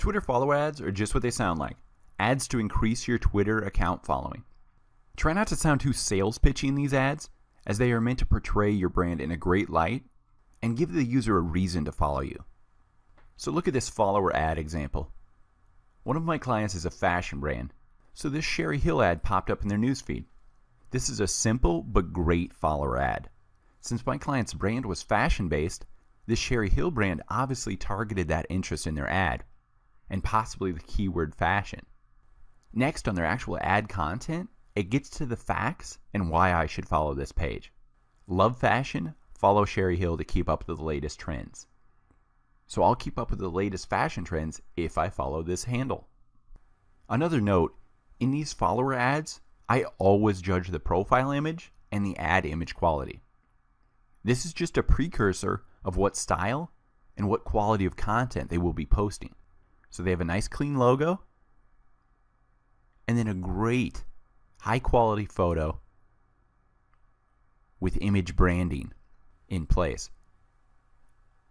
Twitter follower ads are just what they sound like. Ads to increase your Twitter account following. Try not to sound too sales pitchy in these ads, as they are meant to portray your brand in a great light and give the user a reason to follow you. So look at this follower ad example. One of my clients is a fashion brand, so this Sherry Hill ad popped up in their newsfeed. This is a simple but great follower ad. Since my client's brand was fashion-based, this Sherry Hill brand obviously targeted that interest in their ad, and possibly the keyword fashion. Next, on their actual ad content, it gets to the facts and why I should follow this page. Love fashion? Follow Sherry Hill to keep up with the latest trends. So I'll keep up with the latest fashion trends if I follow this handle. Another note, in these follower ads, I always judge the profile image and the ad image quality. This is just a precursor of what style and what quality of content they will be posting. So they have a nice clean logo, and then a great high quality photo with image branding in place.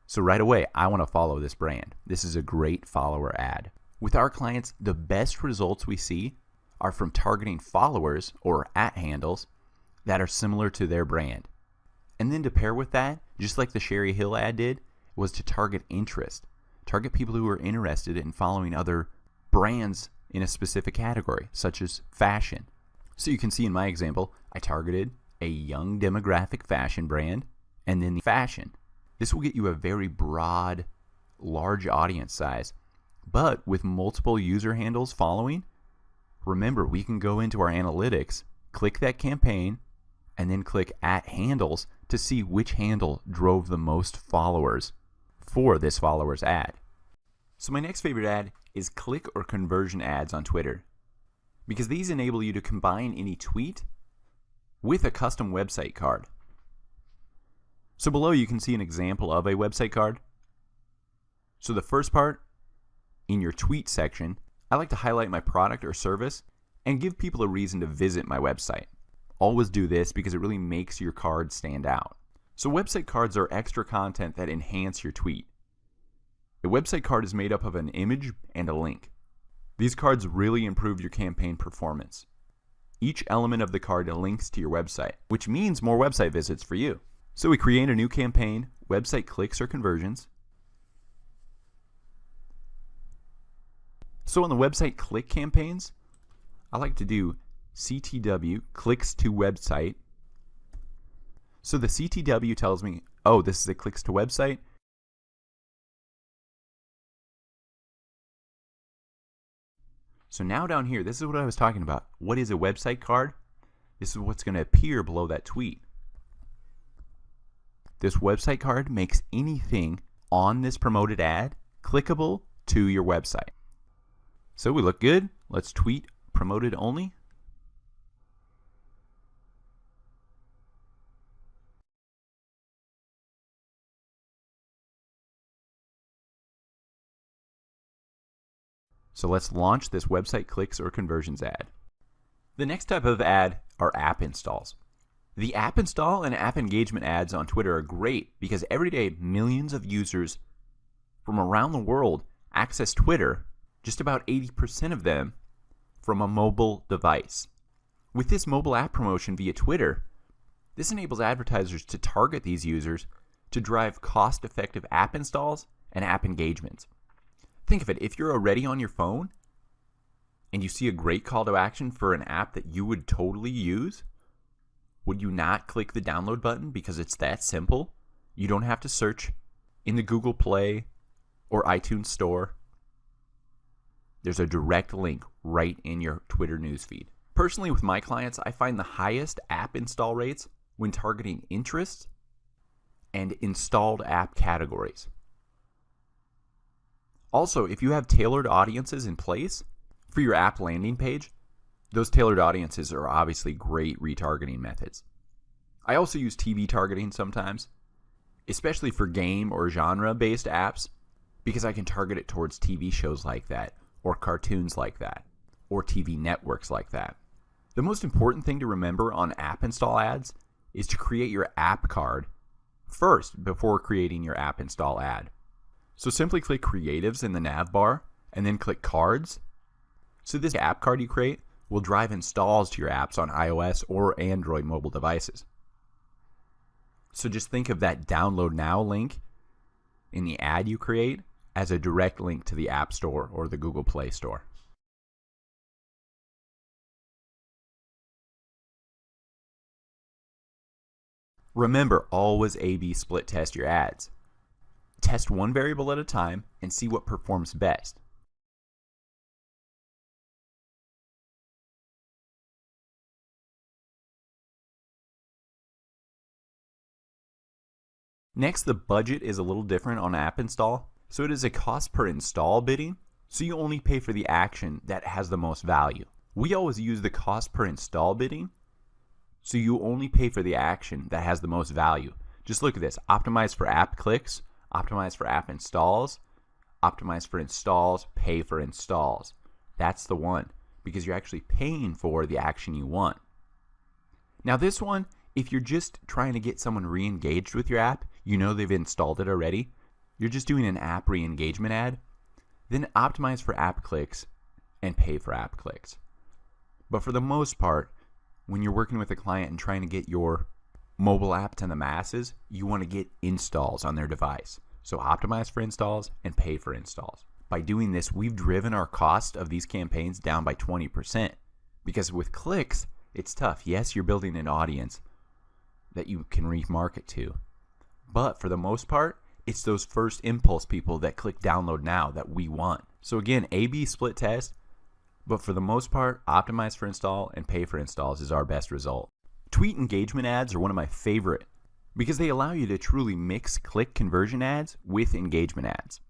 So right away, I want to follow this brand. This is a great follower ad. With our clients, the best results we see are from targeting followers or @ handles that are similar to their brand. And then to pair with that, just like the Sherry Hill ad did, was to target interest. Target people who are interested in following other brands in a specific category, such as fashion. So you can see in my example, I targeted a young demographic fashion brand and then the fashion. This will get you a very broad, large audience size. But with multiple user handles following, remember, we can go into our analytics, click that campaign, and then click @ handles to see which handle drove the most followers for this follower's ad. So my next favorite ad is click or conversion ads on Twitter, because these enable you to combine any tweet with a custom website card. So below you can see an example of a website card. So the first part, in your tweet section, I like to highlight my product or service and give people a reason to visit my website. Always do this because it really makes your card stand out. So website cards are extra content that enhance your tweet. A website card is made up of an image and a link. These cards really improve your campaign performance. Each element of the card links to your website, which means more website visits for you. So we create a new campaign, website clicks or conversions. So on the website click campaigns, I like to do CTW, clicks to website. So the CTW tells me, oh, this is a clicks to website. So now down here, this is what I was talking about. What is a website card? This is what's going to appear below that tweet. This website card makes anything on this promoted ad clickable to your website. So we look good. Let's tweet promoted only. So let's launch this website clicks or conversions ad. The next type of ad are app installs. The app install and app engagement ads on Twitter are great because every day millions of users from around the world access Twitter, just about 80% of them from a mobile device. With this mobile app promotion via Twitter, this enables advertisers to target these users to drive cost-effective app installs and app engagements. Think of it, if you're already on your phone and you see a great call to action for an app that you would totally use, would you not click the download button because it's that simple? You don't have to search in the Google Play or iTunes Store. There's a direct link right in your Twitter newsfeed. Personally, with my clients, I find the highest app install rates when targeting interests and installed app categories. Also, if you have tailored audiences in place for your app landing page, those tailored audiences are obviously great retargeting methods. I also use TV targeting sometimes, especially for game or genre-based apps, because I can target it towards TV shows like that, or cartoons like that, or TV networks like that. The most important thing to remember on app install ads is to create your app card first before creating your app install ad. So simply click Creatives in the nav bar and then click Cards. So this app card you create will drive installs to your apps on iOS or Android mobile devices. So just think of that download now link in the ad you create as a direct link to the App Store or the Google Play Store. Remember, always A/B split test your ads. Test one variable at a time and see what performs best. Next, the budget is a little different on app install. So it is a cost per install bidding, so you only pay for the action that has the most value. We always use the cost per install bidding, so you only pay for the action that has the most value. Just look at this: optimize for app clicks, optimize for app installs, optimize for installs, pay for installs. That's the one, because you're actually paying for the action you want. Now this one, if you're just trying to get someone re-engaged with your app, you know they've installed it already, you're just doing an app re-engagement ad, then optimize for app clicks and pay for app clicks. But for the most part, when you're working with a client and trying to get your mobile app to the masses, you want to get installs on their device. So optimize for installs and pay for installs. By doing this, we've driven our cost of these campaigns down by 20%. Because with clicks, it's tough. Yes, you're building an audience that you can remarket to. But for the most part, it's those first impulse people that click download now that we want. So again, A/B split test, but for the most part, optimize for install and pay for installs is our best result. Tweet engagement ads are one of my favorite because they allow you to truly mix click conversion ads with engagement ads.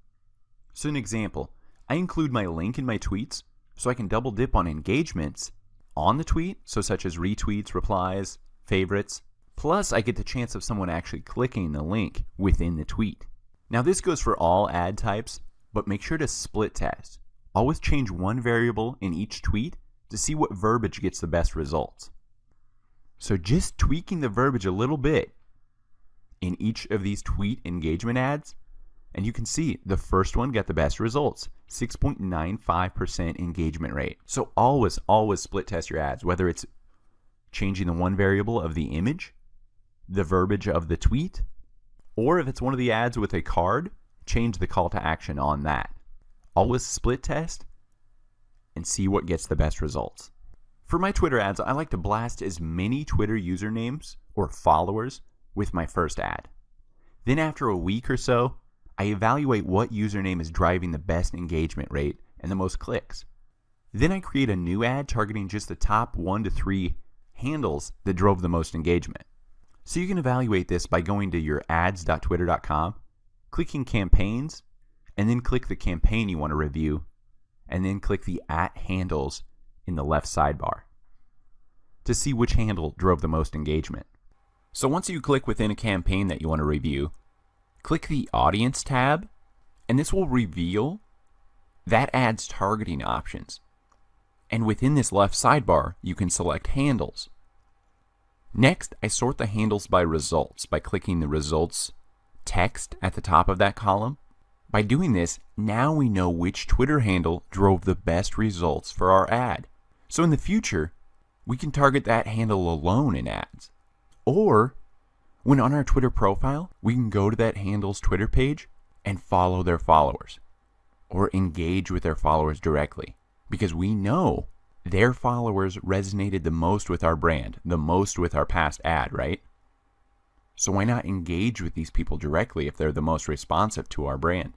So an example, I include my link in my tweets so I can double dip on engagements on the tweet, so such as retweets, replies, favorites. Plus, I get the chance of someone actually clicking the link within the tweet. Now this goes for all ad types, but make sure to split test. Always change one variable in each tweet to see what verbiage gets the best results. So just tweaking the verbiage a little bit in each of these tweet engagement ads, and you can see the first one got the best results, 6.95% engagement rate. So always split test your ads, whether it's changing the one variable of the image, the verbiage of the tweet, or if it's one of the ads with a card, change the call to action on that. Always split test and see what gets the best results. For my Twitter ads, I like to blast as many Twitter usernames or followers with my first ad. Then after a week or so, I evaluate what username is driving the best engagement rate and the most clicks. Then I create a new ad targeting just the top 1 to 3 handles that drove the most engagement. So you can evaluate this by going to your ads.twitter.com, clicking campaigns, and then click the campaign you want to review, and then click the @handles in the left sidebar to see which handle drove the most engagement. So once you click within a campaign that you want to review, click the audience tab, and this will reveal that ad's targeting options. And within this left sidebar, you can select handles. Next, I sort the handles by results by clicking the results text at the top of that column. By doing this, now we know which Twitter handle drove the best results for our ad. So in the future, we can target that handle alone in ads. Or, when on our Twitter profile, we can go to that handle's Twitter page and follow their followers. Or engage with their followers directly. Because we know their followers resonated the most with our brand, the most with our past ad, right? So why not engage with these people directly if they're the most responsive to our brand?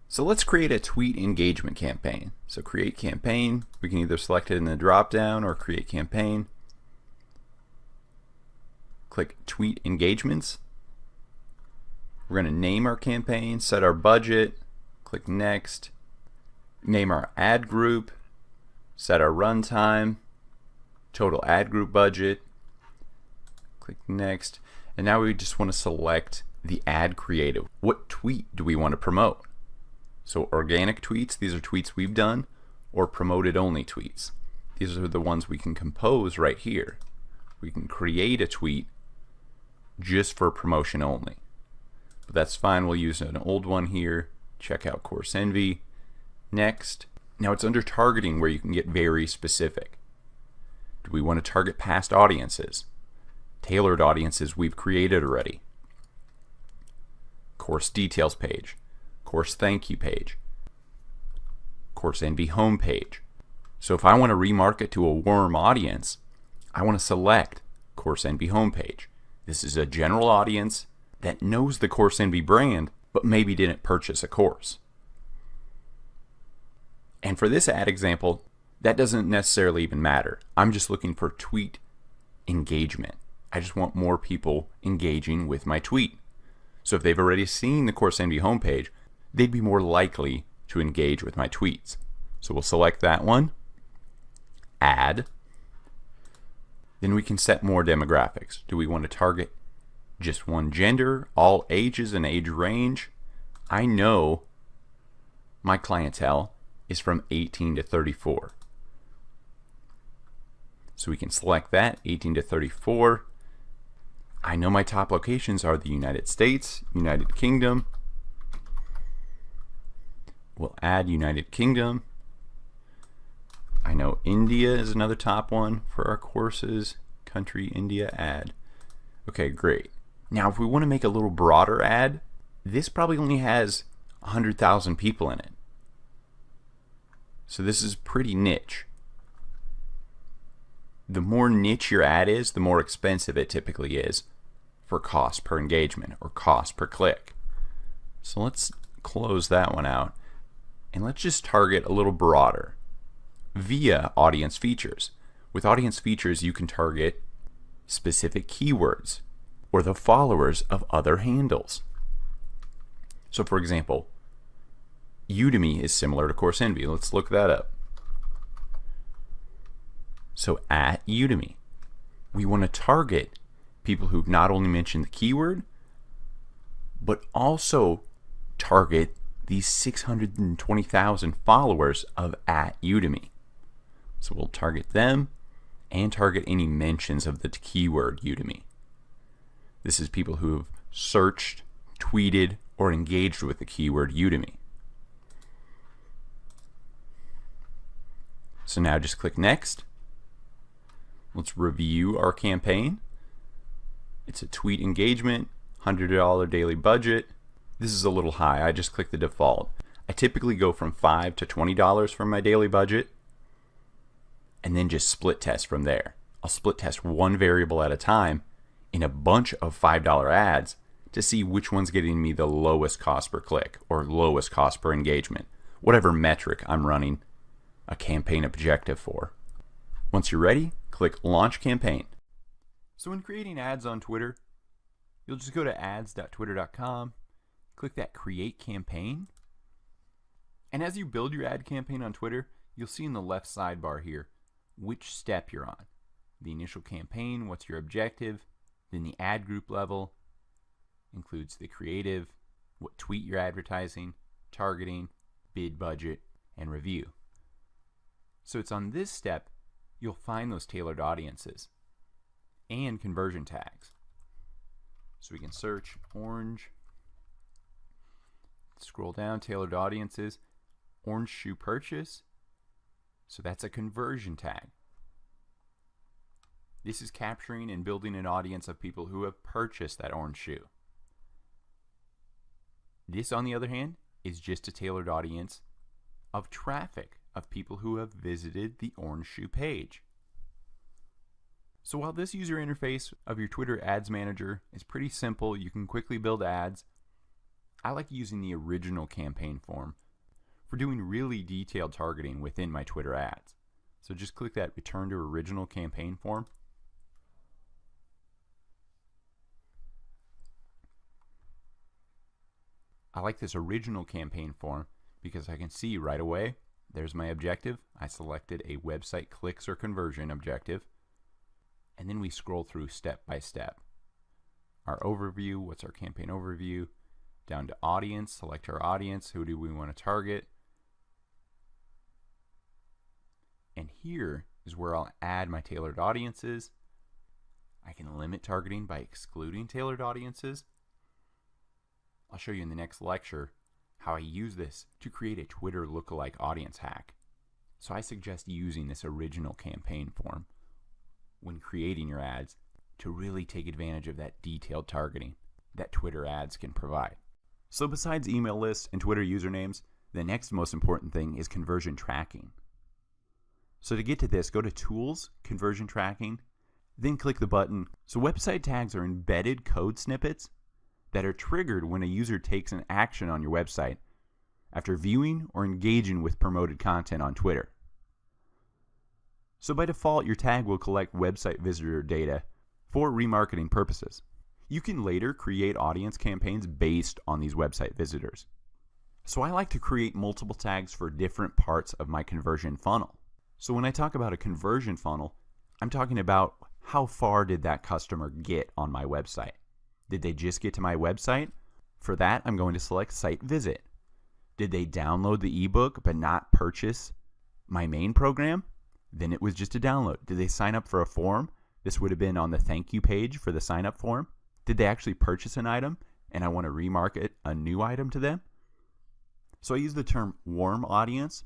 So let's create a tweet engagement campaign. So create campaign, we can either select it in the drop down or create campaign. Click tweet engagements. We're going to name our campaign, set our budget, click next, name our ad group, set our runtime, total ad group budget, click next, and now we just want to select the ad creative. What tweet do we want to promote? So organic tweets, these are tweets we've done, or promoted only tweets. These are the ones we can compose right here. We can create a tweet just for promotion only. But that's fine, we'll use an old one here. Check out Course Envy. Next, now it's under targeting where you can get very specific. Do we want to target past audiences? Tailored audiences we've created already. Course details page, course thank you page, course NB homepage. So if I want to remarket to a warm audience, I want to select course NB homepage. This is a general audience that knows the course NB brand, but maybe didn't purchase a course. And for this ad example, that doesn't necessarily even matter. I'm just looking for tweet engagement. I just want more people engaging with my tweet. So if they've already seen the Course NB homepage, they'd be more likely to engage with my tweets. So we'll select that one, add. Then we can set more demographics. Do we want to target just one gender, all ages and age range? I know my clientele is from 18 to 34. So we can select that, 18 to 34. I know my top locations are the United States, United Kingdom. We'll add United Kingdom. I know India is another top one for our courses. Country, India, add. Okay, great. Now if we want to make a little broader ad, this probably only has 100,000 people in it. So this is pretty niche. The more niche your ad is, the more expensive it typically is for cost per engagement or cost per click. So let's close that one out and let's just target a little broader via audience features. With audience features, you can target specific keywords or the followers of other handles. So for example, Udemy is similar to Course Envy. Let's look that up. So at Udemy, we want to target people who've not only mentioned the keyword, but also target these 620,000 followers of at Udemy. So we'll target them and target any mentions of the keyword Udemy. This is people who have searched, tweeted, or engaged with the keyword Udemy. So now just click next. Let's review our campaign. It's a tweet engagement, $100 daily budget. This is a little high. I just clicked the default. I typically go from $5 to $20 for my daily budget and then just split test from there. I'll split test one variable at a time in a bunch of $5 ads to see which one's getting me the lowest cost per click or lowest cost per engagement, whatever metric I'm running a campaign objective for. Once you're ready, click Launch Campaign. So when creating ads on Twitter, you'll just go to ads.twitter.com, click that Create Campaign, and as you build your ad campaign on Twitter, you'll see in the left sidebar here which step you're on. The initial campaign, what's your objective, then the ad group level, includes the creative, what tweet you're advertising, targeting, bid budget, and review. So it's on this step you'll find those tailored audiences and conversion tags. So we can search orange, scroll down, tailored audiences, orange shoe purchase. So that's a conversion tag. This is capturing and building an audience of people who have purchased that orange shoe. This, on the other hand, is just a tailored audience of traffic, of people who have visited the orange shoe page. So while this user interface of your Twitter Ads Manager is pretty simple, you can quickly build ads, I like using the original campaign form for doing really detailed targeting within my Twitter ads. So just click that Return to Original Campaign form. I like this original campaign form because I can see right away, there's my objective. I selected a website clicks or conversion objective. And then we scroll through step by step. Our overview, what's our campaign overview? Down to audience, select our audience. Who do we want to target? And here is where I'll add my tailored audiences. I can limit targeting by excluding tailored audiences. I'll show you in the next lecture how I use this to create a Twitter lookalike audience hack. So I suggest using this original campaign form when creating your ads to really take advantage of that detailed targeting that Twitter ads can provide. So besides email lists and Twitter usernames, the next most important thing is conversion tracking. So to get to this, go to Tools, Conversion Tracking, then click the button. So website tags are embedded code snippets that are triggered when a user takes an action on your website after viewing or engaging with promoted content on Twitter. So by default, your tag will collect website visitor data for remarketing purposes. You can later create audience campaigns based on these website visitors. So I like to create multiple tags for different parts of my conversion funnel. So when I talk about a conversion funnel, I'm talking about how far did that customer get on my website. Did they just get to my website? For that, I'm going to select Site Visit. Did they download the ebook but not purchase my main program? Then it was just a download. Did they sign up for a form? This would have been on the thank you page for the sign up form. Did they actually purchase an item and I want to remarket a new item to them? So I use the term warm audience.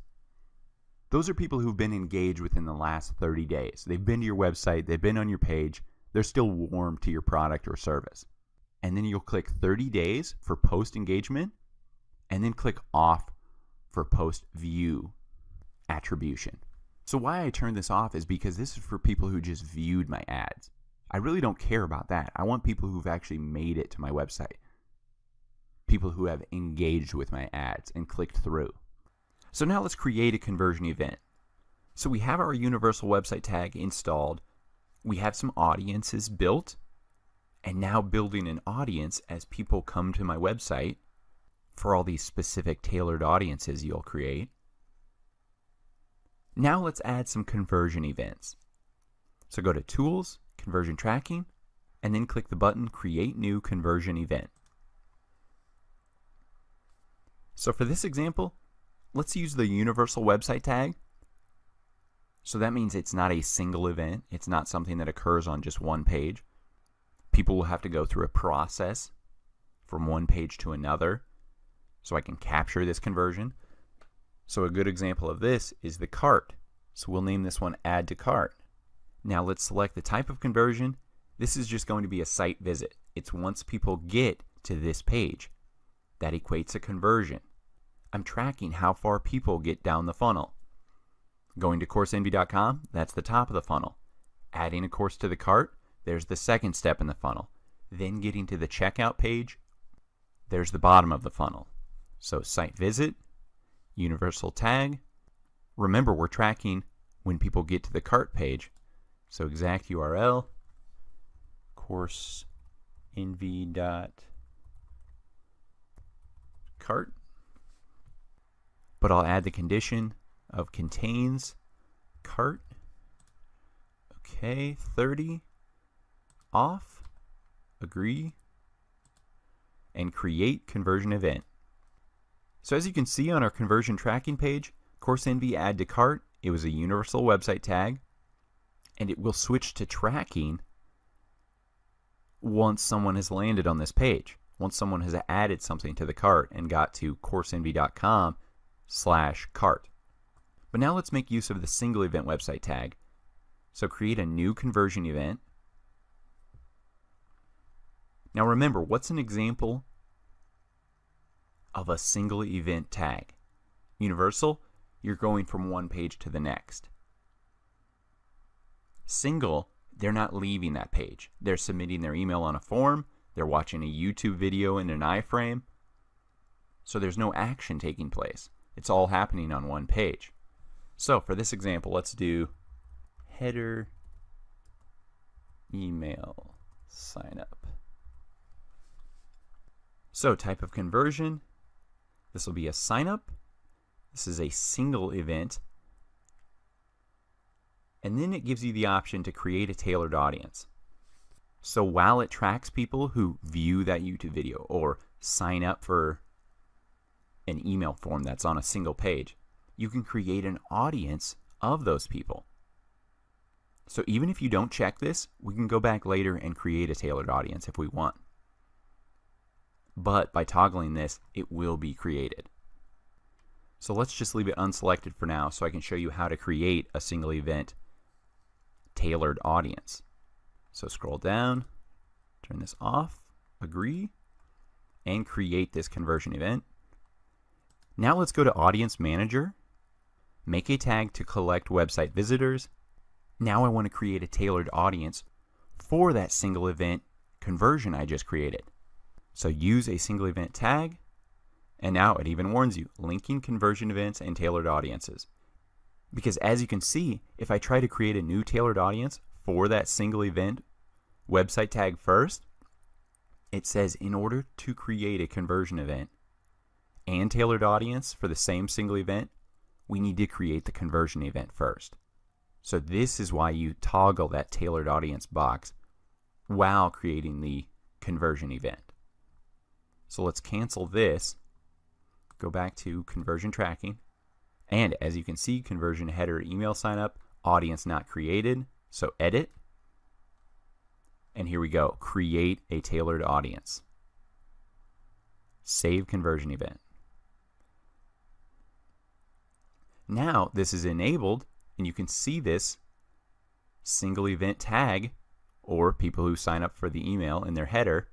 Those are people who've been engaged within the last 30 days. They've been to your website, they've been on your page, they're still warm to your product or service. And then you'll click 30 days for post engagement, and then click off for post view attribution. So why I turn this off is because this is for people who just viewed my ads. I really don't care about that. I want people who've actually made it to my website. People who have engaged with my ads and clicked through. So now let's create a conversion event. So we have our universal website tag installed. We have some audiences built. And now building an audience as people come to my website for all these specific tailored audiences you'll create. Now let's add some conversion events. So go to Tools, Conversion Tracking, and then click the button Create New Conversion Event. So for this example, let's use the universal website tag. So that means it's not a single event. It's not something that occurs on just one page. People will have to go through a process from one page to another so I can capture this conversion. So a good example of this is the cart. So we'll name this one Add to Cart. Now let's select the type of conversion. This is just going to be a site visit. It's once people get to this page. That equates a conversion. I'm tracking how far people get down the funnel. Going to CourseEnvy.com, that's the top of the funnel. Adding a course to the cart, there's the second step in the funnel. Then getting to the checkout page, there's the bottom of the funnel. So site visit, universal tag. Remember, we're tracking when people get to the cart page. So exact URL, CourseEnvy.cart. But I'll add the condition of contains cart. Okay, 30. Off, agree, and create conversion event. So as you can see on our conversion tracking page, CourseEnvy Add to Cart, it was a universal website tag, and it will switch to tracking once someone has landed on this page, once someone has added something to the cart and got to CourseEnvy.com/cart. But now let's make use of the single event website tag. So create a new conversion event. Now remember, what's an example of a single event tag? Universal, you're going from one page to the next. Single, they're not leaving that page. They're submitting their email on a form. They're watching a YouTube video in an iframe. So there's no action taking place. It's all happening on one page. So for this example, let's do header email sign up. So type of conversion, this will be a sign up. This is a single event. And then it gives you the option to create a tailored audience. So while it tracks people who view that YouTube video or sign up for an email form that's on a single page, you can create an audience of those people. So even if you don't check this, we can go back later and create a tailored audience if we want. but by toggling this, it will be created. So let's just leave it unselected for now so I can show you how to create a single event tailored audience. So scroll down, turn this off, agree, and create this conversion event. Now let's go to Audience Manager, make a tag to collect website visitors. Now I want to create a tailored audience for that single event conversion I just created. So use a single event tag, and now it even warns you, linking conversion events and tailored audiences. Because as you can see, if I try to create a new tailored audience for that single event website tag first, it says in order to create a conversion event and tailored audience for the same single event, we need to create the conversion event first. So this is why you toggle that tailored audience box while creating the conversion event. So let's cancel this, go back to conversion tracking, and as you can see, conversion header email sign up, audience not created, so edit, and here we go, create a tailored audience. Save conversion event. Now this is enabled, and you can see this single event tag, or people who sign up for the email in their header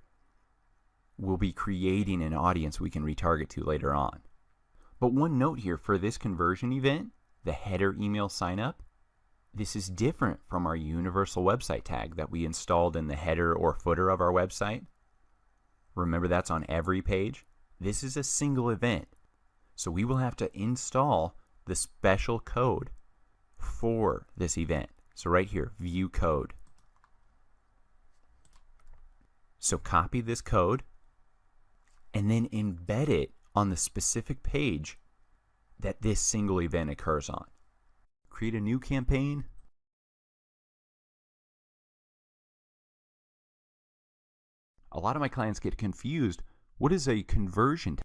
will be creating an audience we can retarget to later on. But one note here for this conversion event, the header email sign up, this is different from our universal website tag that we installed in the header or footer of our website. Remember, that's on every page. This is a single event, so we will have to install the special code for this event. So right here, view code. So copy this code and then embed it on the specific page that this single event occurs on. Create a new campaign. A lot of my clients get confused. What is a conversion?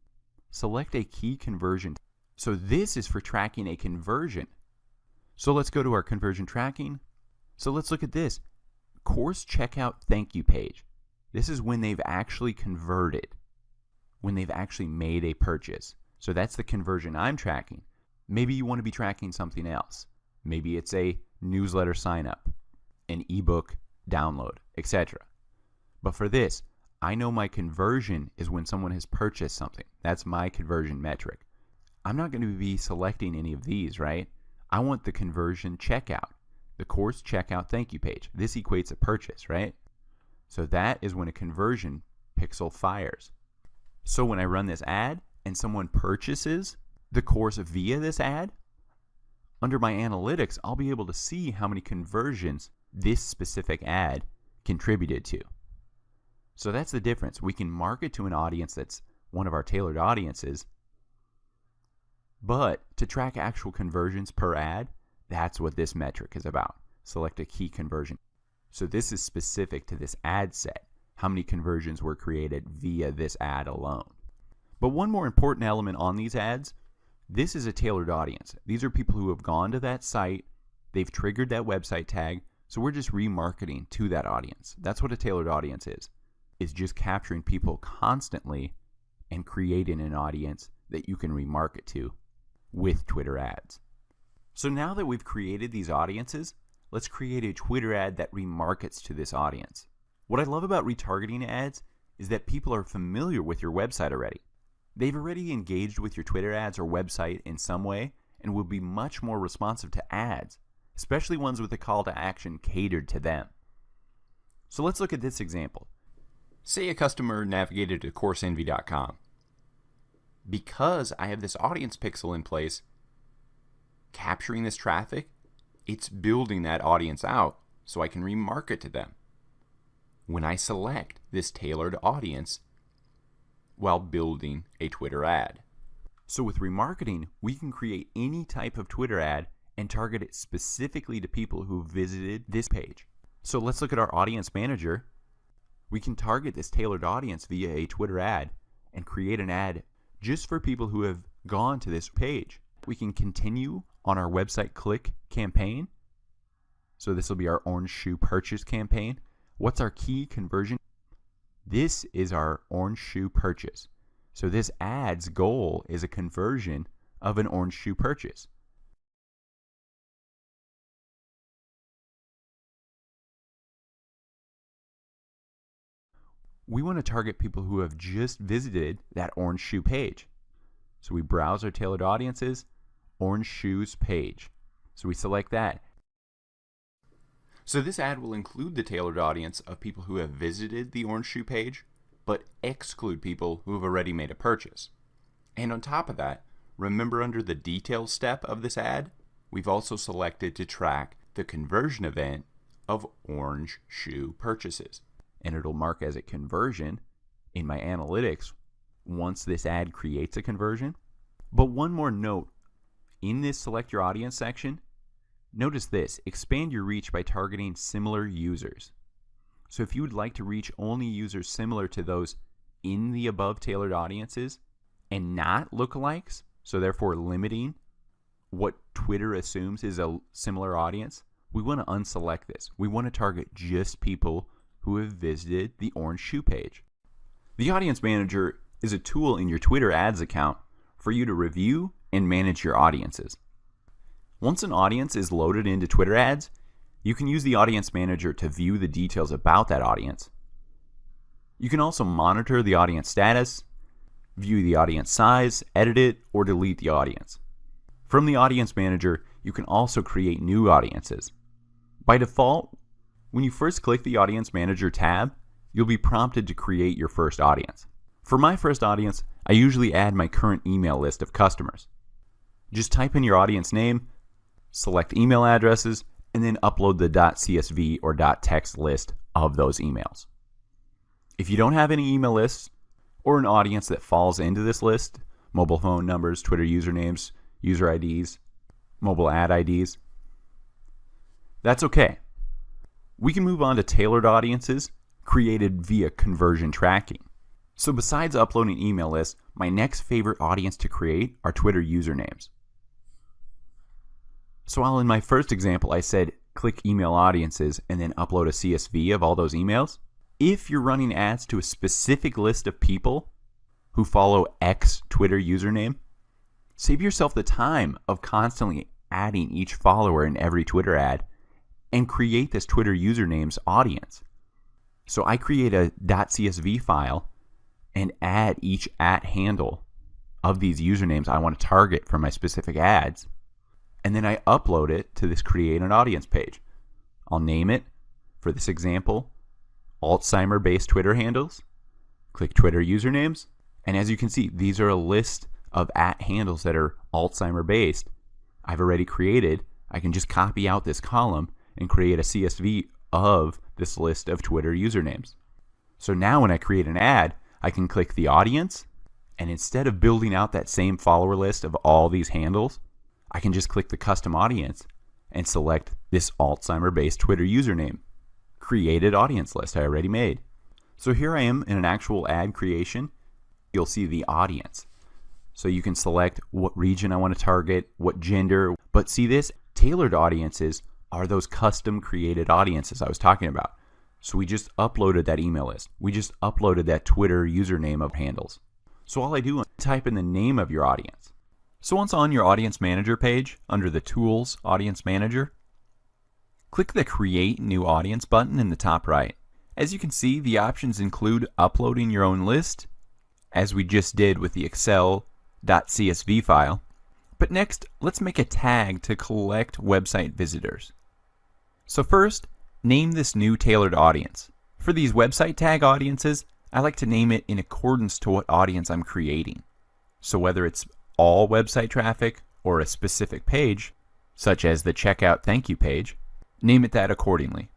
Select a key conversion. So this is for tracking a conversion. So let's go to our conversion tracking. So let's look at this. Course checkout thank you page. This is when they've actually converted, when they've actually made a purchase. So that's the conversion I'm tracking. Maybe you want to be tracking something else. Maybe it's a newsletter sign up, an ebook download, etc. But for this, I know my conversion is when someone has purchased something. That's my conversion metric. I'm not going to be selecting any of these, right? I want the conversion checkout, the course checkout thank you page. This equates a purchase, right? So that is when a conversion pixel fires. So when I run this ad and someone purchases the course via this ad, under my analytics, I'll be able to see how many conversions this specific ad contributed to. So that's the difference. We can market to an audience that's one of our tailored audiences, but to track actual conversions per ad, that's what this metric is about. Select a key conversion. So this is specific to this ad set, how many conversions were created via this ad alone. But one more important element on these ads, this is a tailored audience. These are people who have gone to that site, they've triggered that website tag, so we're just remarketing to that audience. That's what a tailored audience is just capturing people constantly and creating an audience that you can remarket to with Twitter ads. So now that we've created these audiences, let's create a Twitter ad that remarkets to this audience. What I love about retargeting ads is that people are familiar with your website already. They've already engaged with your Twitter ads or website in some way and will be much more responsive to ads, especially ones with a call to action catered to them. So let's look at this example. Say a customer navigated to CourseEnvy.com. Because I have this audience pixel in place, capturing this traffic, it's building that audience out so I can remarket to them when I select this tailored audience while building a Twitter ad. So with remarketing, we can create any type of Twitter ad and target it specifically to people who visited this page. So let's look at our audience manager. We can target this tailored audience via a Twitter ad and create an ad just for people who have gone to this page. We can continue on our website click campaign. So this will be our orange shoe purchase campaign. What's our key conversion? This is our orange shoe purchase. So this ad's goal is a conversion of an orange shoe purchase. We want to target people who have just visited that orange shoe page. So we browse our tailored audiences, orange shoes page. So we select that. So this ad will include the tailored audience of people who have visited the orange shoe page, but exclude people who have already made a purchase. And on top of that, remember under the details step of this ad, we've also selected to track the conversion event of orange shoe purchases. And it'll mark as a conversion in my analytics once this ad creates a conversion. But one more note, in this select your audience section, notice this, expand your reach by targeting similar users. So if you would like to reach only users similar to those in the above tailored audiences and not lookalikes, so therefore limiting what Twitter assumes is a similar audience, we want to unselect this. We want to target just people who have visited the orange shoe page. The Audience Manager is a tool in your Twitter ads account for you to review and manage your audiences. Once an audience is loaded into Twitter ads, you can use the Audience Manager to view the details about that audience. You can also monitor the audience status, view the audience size, edit it, or delete the audience. From the Audience Manager, you can also create new audiences. By default, when you first click the Audience Manager tab, you'll be prompted to create your first audience. For my first audience, I usually add my current email list of customers. Just type in your audience name, select email addresses, and then upload the .csv or .text list of those emails. If you don't have any email lists or an audience that falls into this list, mobile phone numbers, Twitter usernames, user IDs, mobile ad IDs, that's okay. We can move on to tailored audiences created via conversion tracking. So besides uploading email lists, my next favorite audience to create are Twitter usernames. So while in my first example I said click email audiences and then upload a CSV of all those emails, if you're running ads to a specific list of people who follow X Twitter username, save yourself the time of constantly adding each follower in every Twitter ad and create this Twitter usernames audience. So I create a .csv file and add each @handle of these usernames I want to target for my specific ads, and then I upload it to this create an audience page. I'll name it, for this example, Alzheimer-based Twitter handles, click Twitter usernames, and as you can see, these are a list of @handles that are Alzheimer-based. I've already created. I can just copy out this column and create a CSV of this list of Twitter usernames. So now when I create an ad, I can click the audience, and instead of building out that same follower list of all these handles, I can just click the custom audience and select this Alzheimer-based Twitter username, created audience list I already made. So here I am in an actual ad creation. You'll see the audience. So you can select what region I want to target, what gender, but see this? Tailored audiences are those custom created audiences I was talking about. So we just uploaded that email list. We just uploaded that Twitter username of handles. So all I do is type in the name of your audience. So once on your Audience Manager page, under the Tools Audience Manager, click the Create New Audience button in the top right. As you can see, the options include uploading your own list, as we just did with the Excel.csv file. But next, let's make a tag to collect website visitors. So first, name this new tailored audience. For these website tag audiences, I like to name it in accordance to what audience I'm creating. So whether it's all website traffic or a specific page, such as the checkout thank you page, name it that accordingly.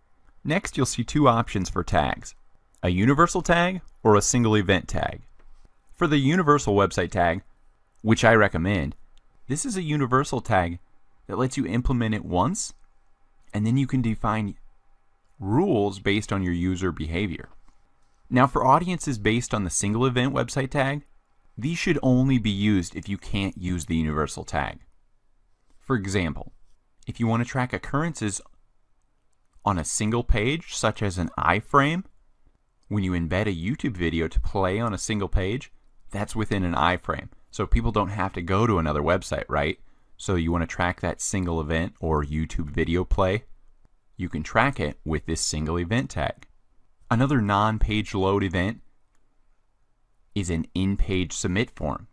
Next, you'll see two options for tags, a universal tag or a single event tag. For the universal website tag, which I recommend, this is a universal tag that lets you implement it once, and then you can define rules based on your user behavior. Now for audiences based on the single event website tag, these should only be used if you can't use the universal tag. For example, if you want to track occurrences on a single page, such as an iframe, When you embed a YouTube video to play on a single page, that's within an iframe. So people don't have to go to another website, right? So you want to track that single event or YouTube video play. You can track it with this single event tag. Another non-page load event is an in-page submit form.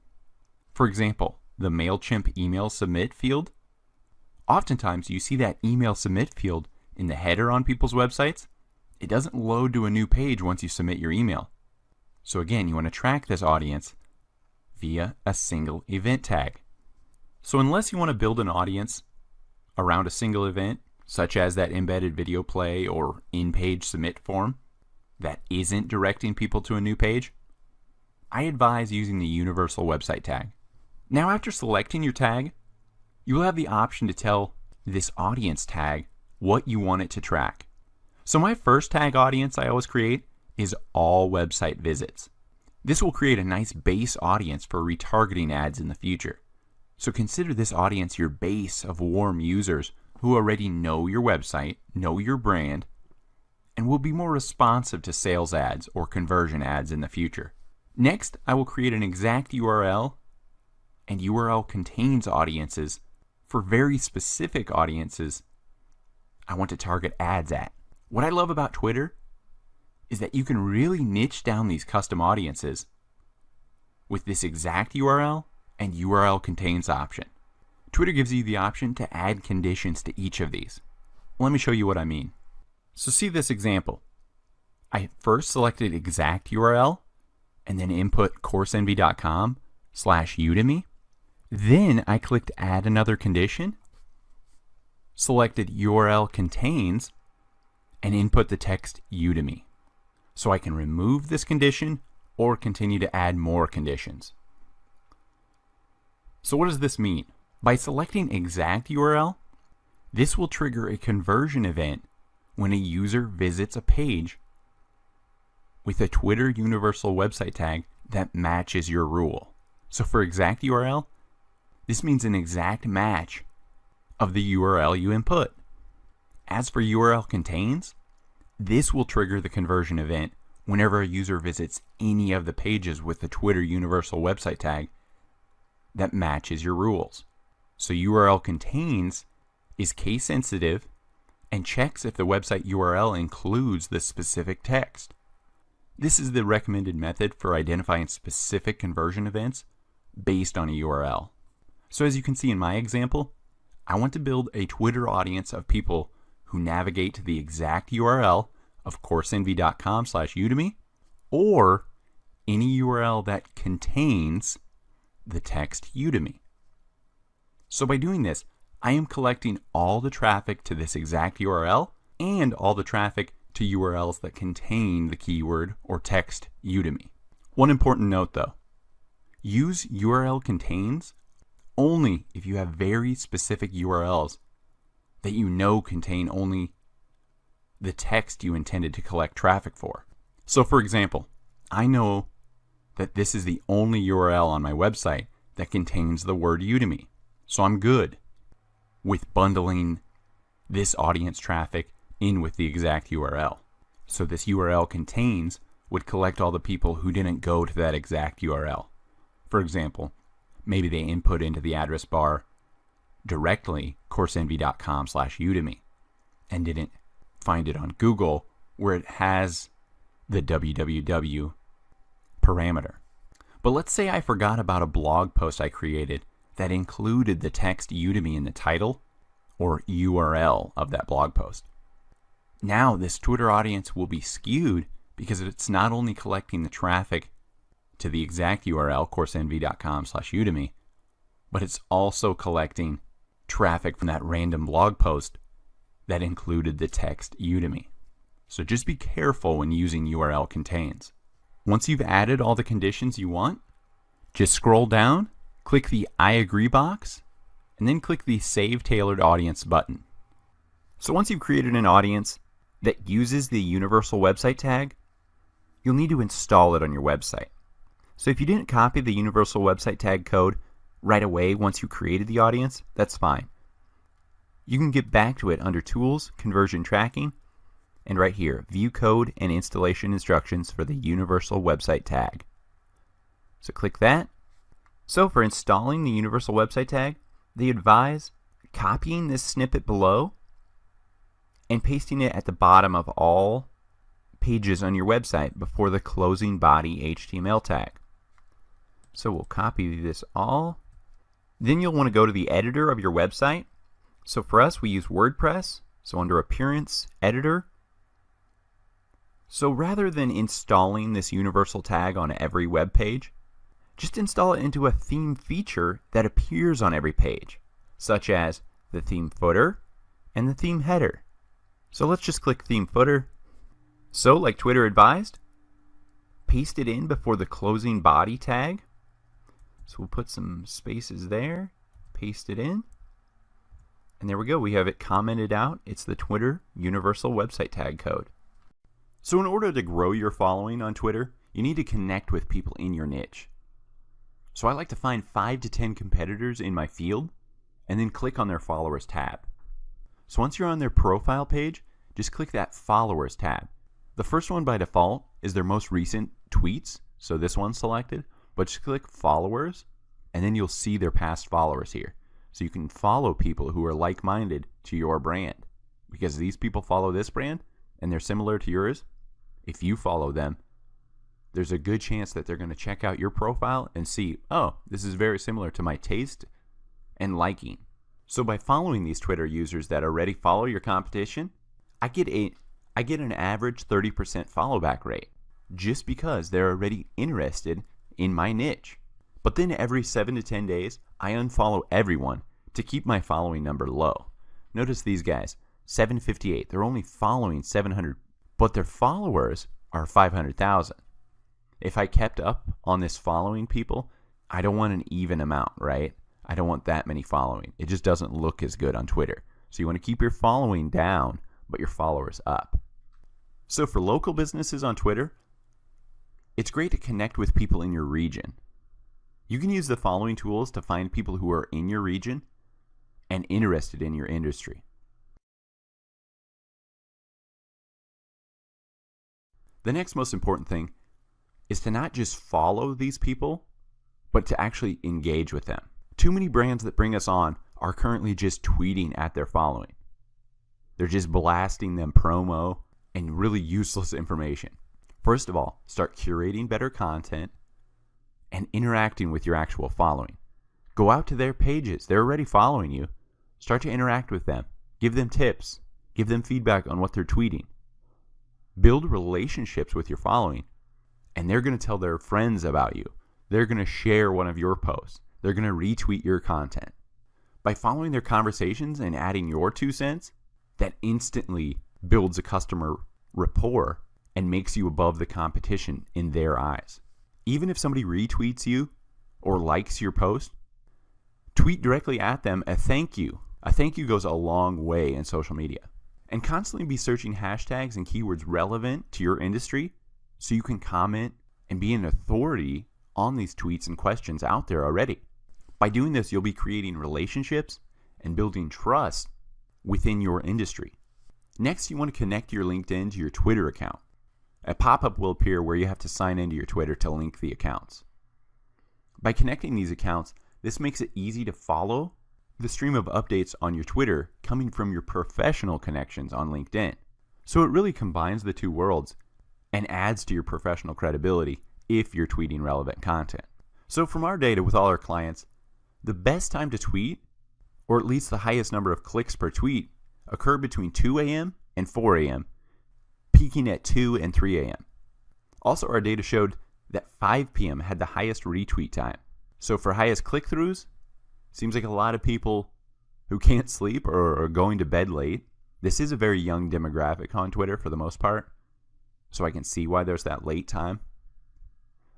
For example, the MailChimp email submit field. Oftentimes you see that email submit field in the header on people's websites. It doesn't load to a new page once you submit your email. So again, you want to track this audience via a single event tag. So unless you want to build an audience around a single event, such as that embedded video play or in-page submit form that isn't directing people to a new page, I advise using the universal website tag. Now after selecting your tag, you will have the option to tell this audience tag what you want it to track. So my first tag audience I always create is all website visits. This will create a nice base audience for retargeting ads in the future. So consider this audience your base of warm users who already know your website, know your brand, and will be more responsive to sales ads or conversion ads in the future. Next, I will create an exact URL and URL contains audiences for very specific audiences I want to target ads at. What I love about Twitter is that you can really niche down these custom audiences with this exact URL and URL contains option. Twitter gives you the option to add conditions to each of these. Let me show you what I mean. So see this example. I first selected exact URL and then input coursenvy.com/Udemy. Then I clicked add another condition, selected URL contains, and input the text Udemy. So I can remove this condition or continue to add more conditions. So what does this mean? By selecting exact URL, this will trigger a conversion event when a user visits a page with a Twitter universal website tag that matches your rule. So for exact URL, this means an exact match of the URL you input. As for URL contains, this will trigger the conversion event whenever a user visits any of the pages with the Twitter universal website tag that matches your rules. So URL contains is case sensitive and checks if the website URL includes the specific text. This is the recommended method for identifying specific conversion events based on a URL. So as you can see in my example, I want to build a Twitter audience of people who navigate to the exact URL of coursenvy.com/Udemy or any URL that contains the text Udemy. So by doing this, I am collecting all the traffic to this exact URL and all the traffic to URLs that contain the keyword or text Udemy. One important note though, use URL contains only if you have very specific URLs that you know contain only the text you intended to collect traffic for. So for example, I know that this is the only URL on my website that contains the word Udemy. So I'm good with bundling this audience traffic in with the exact URL. So this URL contains would collect all the people who didn't go to that exact URL. For example, maybe they input into the address bar directly coursenvy.com/Udemy and didn't find it on Google where it has the www parameter. But let's say I forgot about a blog post I created that included the text Udemy in the title or URL of that blog post. Now this Twitter audience will be skewed because it's not only collecting the traffic to the exact URL coursenvy.com/Udemy, but it's also collecting traffic from that random blog post that included the text Udemy. So just be careful when using URL contains. Once you've added all the conditions you want, just scroll down, click the I agree box, and then click the Save Tailored Audience button. So once you've created an audience that uses the universal website tag, you'll need to install it on your website. So if you didn't copy the universal website tag code right away once you created the audience, that's fine. You can get back to it under Tools, Conversion Tracking, and right here, view code and installation instructions for the universal website tag. So click that. So for installing the universal website tag, they advise copying this snippet below and pasting it at the bottom of all pages on your website before the closing body HTML tag. So we'll copy this all. Then you'll want to go to the editor of your website. So for us, we use WordPress. So under Appearance, Editor. So rather than installing this universal tag on every web page, just install it into a theme feature that appears on every page, such as the theme footer and the theme header. So let's just click theme footer. So like Twitter advised, paste it in before the closing body tag. So we'll put some spaces there, paste it in, and there we go. We have it commented out. It's the Twitter universal website tag code. So in order to grow your following on Twitter, you need to connect with people in your niche. So I like to find 5 to 10 competitors in my field and then click on their followers tab. So once you're on their profile page, just click that followers tab. The first one by default is their most recent tweets, so this one's selected, but just click followers and then you'll see their past followers here. So you can follow people who are like-minded to your brand. Because these people follow this brand and they're similar to yours, if you follow them, there's a good chance that they're going to check out your profile and see, oh, this is very similar to my taste and liking. So by following these Twitter users that already follow your competition, I get an average 30% follow back rate just because they're already interested in my niche. But then every 7 to 10 days, I unfollow everyone to keep my following number low. Notice these guys, 758. They're only following 700, but their followers are 500,000. If I kept up on this following people, I don't want an even amount, right? I don't want that many following. It just doesn't look as good on Twitter. So you want to keep your following down, but your followers up. So for local businesses on Twitter, it's great to connect with people in your region. You can use the following tools to find people who are in your region and interested in your industry. The next most important thing is to not just follow these people, but to actually engage with them. Too many brands that bring us on are currently just tweeting at their following. They're just blasting them promo and really useless information. First of all, start curating better content and interacting with your actual following. Go out to their pages. They're already following you. Start to interact with them. Give them tips. Give them feedback on what they're tweeting. Build relationships with your following, and they're going to tell their friends about you. They're going to share one of your posts. They're going to retweet your content. By following their conversations and adding your 2 cents, that instantly builds a customer rapport and makes you above the competition in their eyes. Even if somebody retweets you or likes your post, tweet directly at them a thank you. A thank you goes a long way in social media. And constantly be searching hashtags and keywords relevant to your industry so you can comment and be an authority on these tweets and questions out there already. By doing this, you'll be creating relationships and building trust within your industry. Next, you want to connect your LinkedIn to your Twitter account. A pop-up will appear where you have to sign into your Twitter to link the accounts. By connecting these accounts, this makes it easy to follow the stream of updates on your Twitter coming from your professional connections on LinkedIn. So it really combines the two worlds and adds to your professional credibility if you're tweeting relevant content. So from our data with all our clients, the best time to tweet, or at least the highest number of clicks per tweet, occur between 2 a.m. and 4 a.m., peaking at 2 and 3 a.m. Also, our data showed that 5 p.m. had the highest retweet time. So for highest click-throughs, seems like a lot of people who can't sleep or are going to bed late. This is a very young demographic on Twitter for the most part, so I can see why there's that late time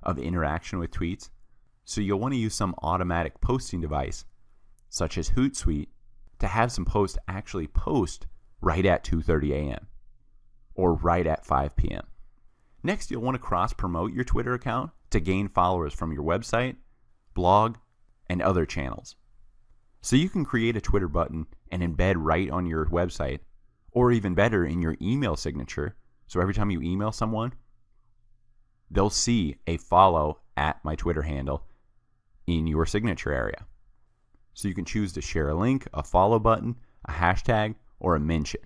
of interaction with tweets. So you'll want to use some automatic posting device, such as Hootsuite, to have some posts actually post right at 2:30 a.m. or right at 5 p.m. Next, you'll want to cross-promote your Twitter account to gain followers from your website, blog, and other channels. So you can create a Twitter button and embed right on your website or even better, in your email signature. So every time you email someone, they'll see a follow at my Twitter handle in your signature area. So you can choose to share a link, a follow button, a hashtag, or a mention.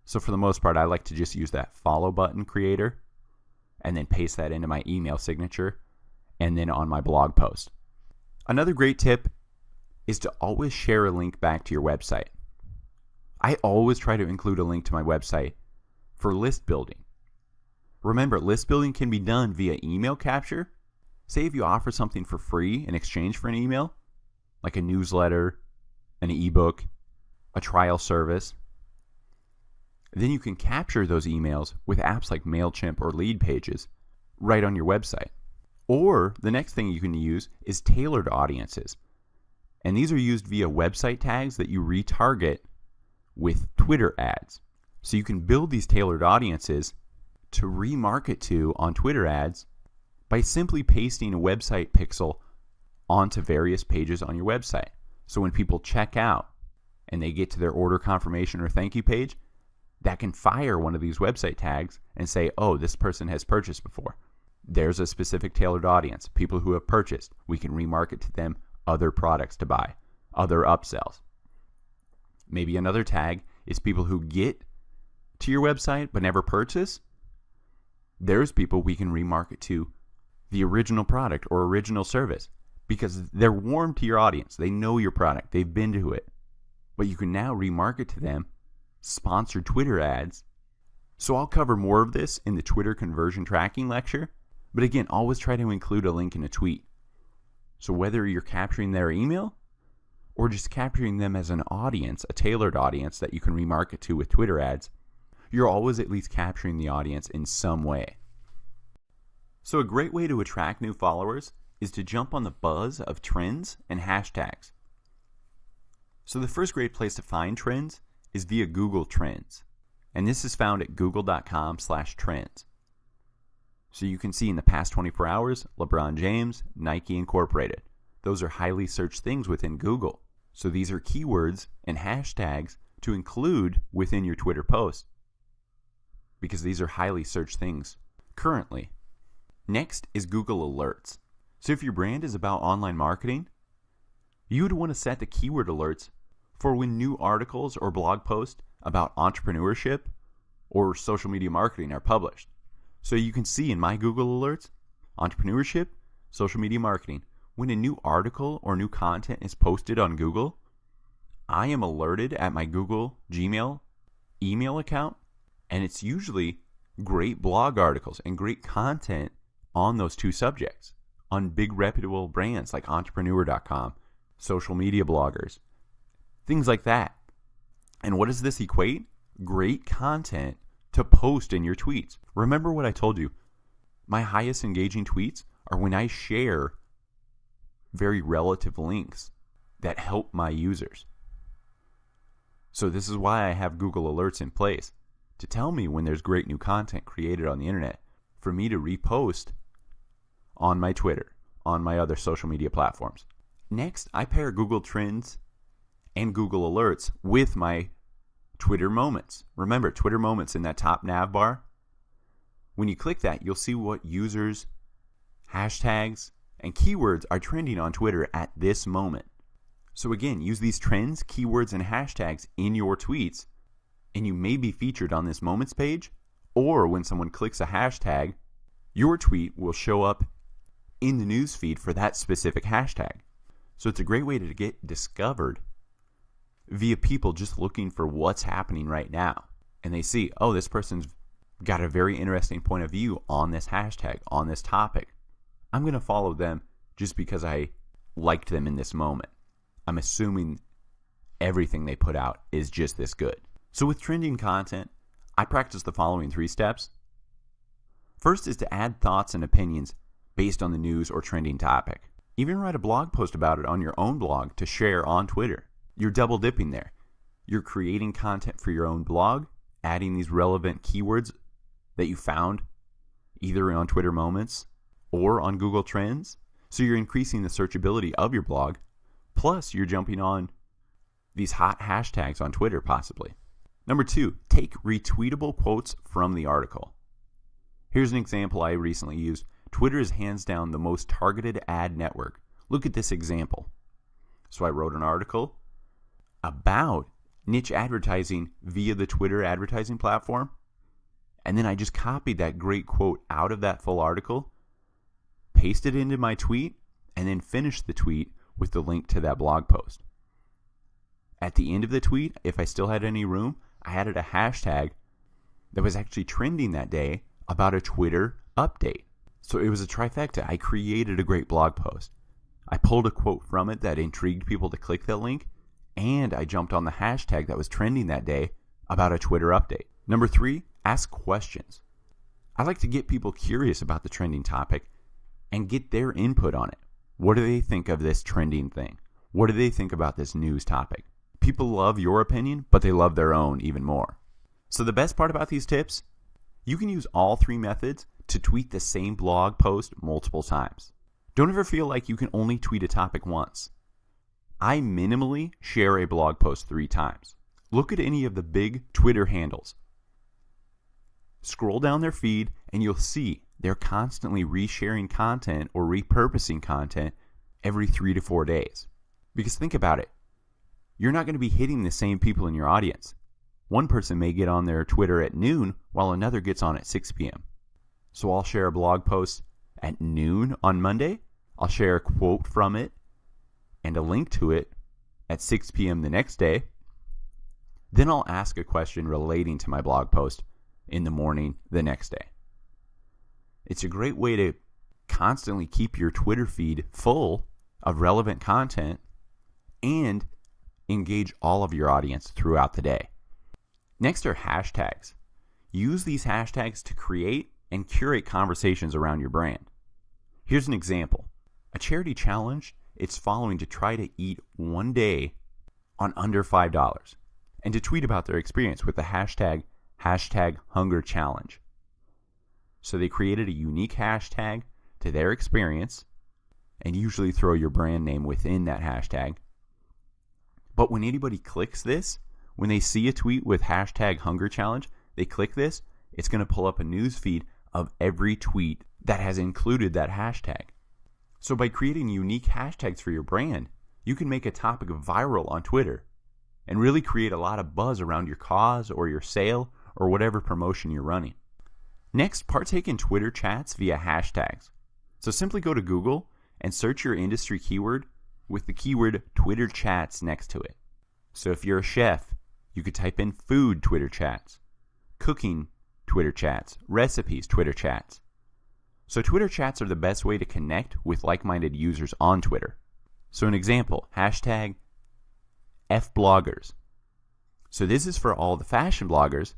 So for the most part, I like to just use that follow button creator and then paste that into my email signature and then on my blog post. Another great tip is to always share a link back to your website. I always try to include a link to my website for list building. Remember, list building can be done via email capture. Say if you offer something for free in exchange for an email, like a newsletter, an ebook, a trial service, then you can capture those emails with apps like MailChimp or Lead Pages right on your website. Or the next thing you can use is tailored audiences. And these are used via website tags that you retarget with Twitter ads. So you can build these tailored audiences to remarket to on Twitter ads by simply pasting a website pixel onto various pages on your website. So when people check out and they get to their order confirmation or thank you page, that can fire one of these website tags and say, oh, this person has purchased before. There's a specific tailored audience, people who have purchased. We can remarket to them other products to buy, other upsells. Maybe another tag is people who get to your website but never purchase. There's people we can remarket to the original product or original service because they're warm to your audience. They know your product. They've been to it. But you can now remarket to them sponsored Twitter ads. So I'll cover more of this in the Twitter conversion tracking lecture. But again, always try to include a link in a tweet. So whether you're capturing their email or just capturing them as an audience, a tailored audience that you can remarket to with Twitter ads, you're always at least capturing the audience in some way. So a great way to attract new followers is to jump on the buzz of trends and hashtags. So the first great place to find trends is via Google Trends. And this is found at google.com/trends. So you can see in the past 24 hours, LeBron James, Nike Incorporated. Those are highly searched things within Google. So these are keywords and hashtags to include within your Twitter post, because these are highly searched things currently. Next is Google Alerts. So if your brand is about online marketing, you would want to set the keyword alerts for when new articles or blog posts about entrepreneurship or social media marketing are published. So you can see in my Google Alerts, entrepreneurship, social media marketing, when a new article or new content is posted on Google, I am alerted at my Google Gmail email account, and it's usually great blog articles and great content on those two subjects, on big reputable brands like entrepreneur.com, social media bloggers, things like that. And what does this equate? Great content to post in your tweets. Remember what I told you. My highest engaging tweets are when I share very relative links that help my users. So this is why I have Google Alerts in place to tell me when there's great new content created on the internet for me to repost on my Twitter, on my other social media platforms. Next, I pair Google Trends and Google Alerts with my Twitter Moments. Remember, Twitter Moments in that top nav bar. When you click that, you'll see what users, hashtags, and keywords are trending on Twitter at this moment. So again, use these trends, keywords, and hashtags in your tweets, and you may be featured on this Moments page, or when someone clicks a hashtag, your tweet will show up in the news feed for that specific hashtag. So it's a great way to get discovered via people just looking for what's happening right now. And they see, oh, this person's got a very interesting point of view on this hashtag, on this topic. I'm going to follow them just because I liked them in this moment. I'm assuming everything they put out is just this good. So with trending content, I practice the following 3 steps. First is to add thoughts and opinions based on the news or trending topic. Even write a blog post about it on your own blog to share on Twitter. You're double dipping there. You're creating content for your own blog, adding these relevant keywords that you found either on Twitter Moments or on Google Trends. So you're increasing the searchability of your blog. Plus, you're jumping on these hot hashtags on Twitter possibly. Number 2, take retweetable quotes from the article. Here's an example I recently used. Twitter is hands down the most targeted ad network. Look at this example. So I wrote an article about niche advertising via the Twitter advertising platform, and then I just copied that great quote out of that full article, pasted it into my tweet, and then finished the tweet with the link to that blog post. At the end of the tweet, if I still had any room, I added a hashtag that was actually trending that day about a Twitter update. So it was a trifecta. I created a great blog post. I pulled a quote from it that intrigued people to click that link, and I jumped on the hashtag that was trending that day about a Twitter update. Number 3, ask questions. I like to get people curious about the trending topic and get their input on it. What do they think of this trending thing? What do they think about this news topic? People love your opinion, but they love their own even more. So the best part about these tips, you can use all 3 methods to tweet the same blog post multiple times. Don't ever feel like you can only tweet a topic once. I minimally share a blog post 3 times. Look at any of the big Twitter handles. Scroll down their feed and you'll see they're constantly resharing content or repurposing content every 3 to 4 days. Because think about it. You're not going to be hitting the same people in your audience. One person may get on their Twitter at noon while another gets on at 6 p.m. So I'll share a blog post at noon on Monday. I'll share a quote from it and a link to it at 6 p.m. the next day. Then I'll ask a question relating to my blog post in the morning the next day. It's a great way to constantly keep your Twitter feed full of relevant content and engage all of your audience throughout the day. Next are hashtags. Use these hashtags to create and curate conversations around your brand. Here's an example. A charity challenge it's following to try to eat one day on under $5 and to tweet about their experience with the hashtag #HungerChallenge. So they created a unique hashtag to their experience and usually throw your brand name within that hashtag. But when anybody clicks this, when they see a tweet with #HungerChallenge, they click this, it's going to pull up a news feed of every tweet that has included that hashtag. So by creating unique hashtags for your brand, you can make a topic viral on Twitter and really create a lot of buzz around your cause or your sale or whatever promotion you're running. Next, partake in Twitter chats via hashtags. So simply go to Google and search your industry keyword with the keyword Twitter chats next to it. So if you're a chef, you could type in food Twitter chats, cooking Twitter chats, recipes Twitter chats. So Twitter chats are the best way to connect with like-minded users on Twitter. So an example, #FBloggers. So this is for all the fashion bloggers.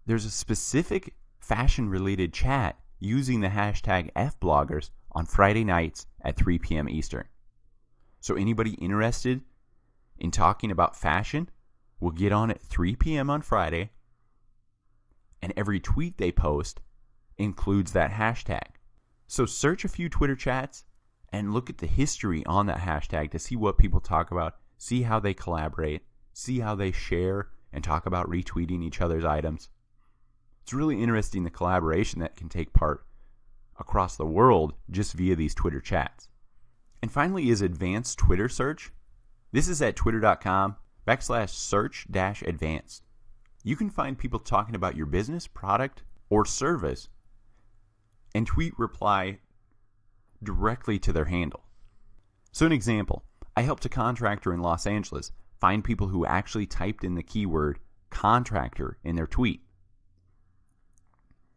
There's a specific fashion-related chat using the hashtag #FBloggers on Friday nights at 3 p.m. Eastern. So anybody interested in talking about fashion will get on at 3 p.m. on Friday, and every tweet they post includes that hashtag. So search a few Twitter chats and look at the history on that hashtag to see what people talk about, see how they collaborate, see how they share and talk about retweeting each other's items. It's really interesting the collaboration that can take part across the world just via these Twitter chats. And finally is advanced Twitter search. This is at twitter.com/search-advanced. You can find people talking about your business, product, or service and tweet reply directly to their handle. So an example, I helped a contractor in Los Angeles find people who actually typed in the keyword contractor in their tweet.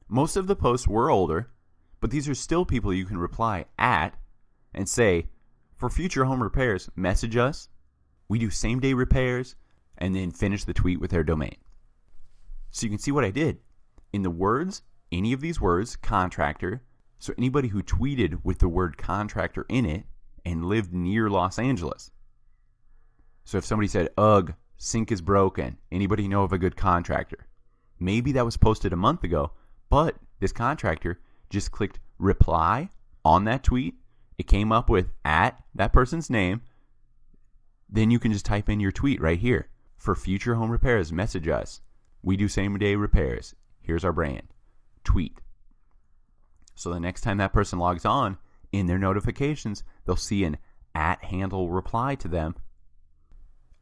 Most of the posts were older, but these are still people you can reply at and say, for future home repairs, message us. We do same-day repairs, and then finish the tweet with their domain. So you can see what I did. In the words, any of these words, contractor, so anybody who tweeted with the word contractor in it and lived near Los Angeles. So if somebody said, ugh, sink is broken, anybody know of a good contractor? Maybe that was posted a month ago, but this contractor just clicked reply on that tweet. It came up with at that person's name. Then you can just type in your tweet right here. For future home repairs, message us. We do same-day repairs. Here's our brand. Tweet. So the next time that person logs on, in their notifications, they'll see an @handle reply to them,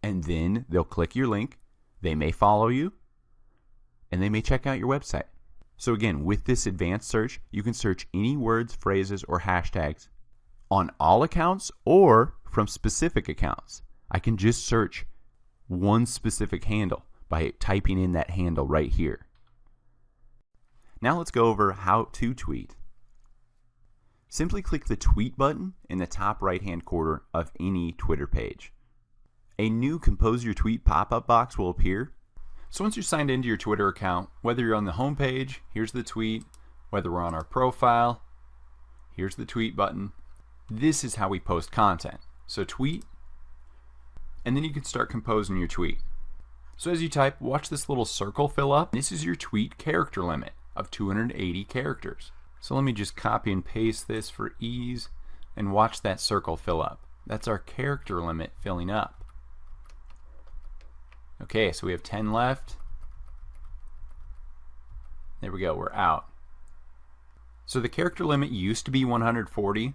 and then they'll click your link. They may follow you, and they may check out your website. So again, with this advanced search, you can search any words, phrases, or hashtags on all accounts or from specific accounts. I can just search one specific handle by typing in that handle right here. Now let's go over how to tweet. Simply click the tweet button in the top right-hand corner of any Twitter page. A new Compose Your Tweet pop-up box will appear. So once you're signed into your Twitter account, whether you're on the home page, here's the tweet. Whether we're on our profile, here's the tweet button. This is how we post content. So tweet, and then you can start composing your tweet. So as you type, watch this little circle fill up. This is your tweet character limit of 280 characters. So let me just copy and paste this for ease and watch that circle fill up. That's our character limit filling up. Okay, so we have 10 left. There we go, we're out. So the character limit used to be 140,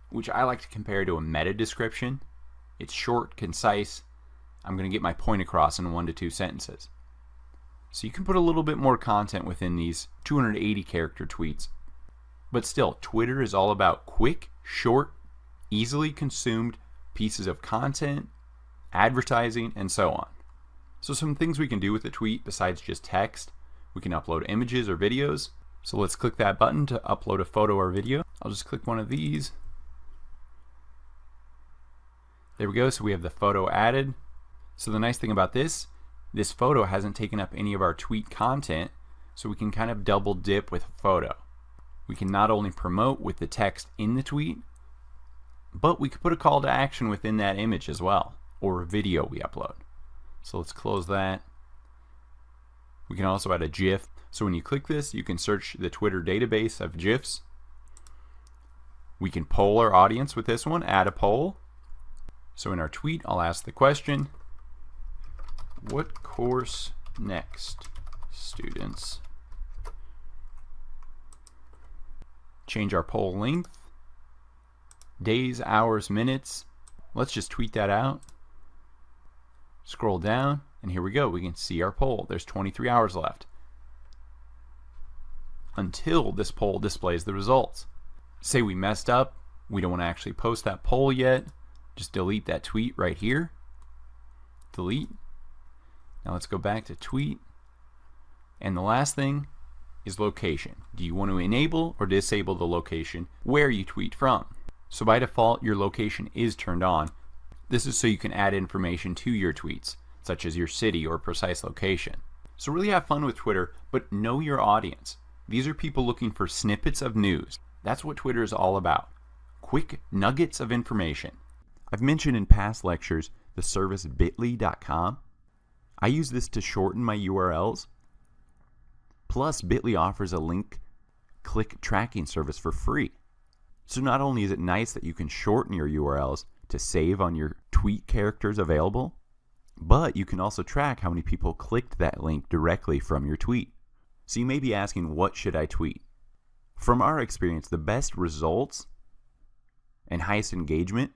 which I like to compare to a meta description. It's short, concise. I'm going to get my point across in 1 to 2 sentences. So you can put a little bit more content within these 280 character tweets. But still, Twitter is all about quick, short, easily consumed pieces of content, advertising, and so on. So some things we can do with a tweet besides just text. We can upload images or videos. So let's click that button to upload a photo or video. I'll just click one of these. There we go, so we have the photo added. So the nice thing about this photo hasn't taken up any of our tweet content, so we can kind of double dip with a photo. We can not only promote with the text in the tweet, but we could put a call to action within that image as well, or a video we upload. So let's close that. We can also add a GIF. So when you click this, you can search the Twitter database of GIFs. We can poll our audience with this one, add a poll. So in our tweet, I'll ask the question, what course next, students? Change our poll length, days, hours, minutes. Let's just tweet that out. Scroll down, and here we go. We can see our poll. There's 23 hours left until this poll displays the results. Say we messed up, we don't want to actually post that poll yet, just delete that tweet right here. Delete. Now let's go back to tweet. And the last thing is location. Do you want to enable or disable the location where you tweet from? So by default, your location is turned on. This is so you can add information to your tweets, such as your city or precise location. So really have fun with Twitter, but know your audience. These are people looking for snippets of news. That's what Twitter is all about. Quick nuggets of information. I've mentioned in past lectures the service bit.ly.com. I use this to shorten my URLs. Plus, Bitly offers a link click tracking service for free. So not only is it nice that you can shorten your URLs to save on your tweet characters available, but you can also track how many people clicked that link directly from your tweet. So you may be asking, what should I tweet? From our experience, the best results and highest engagement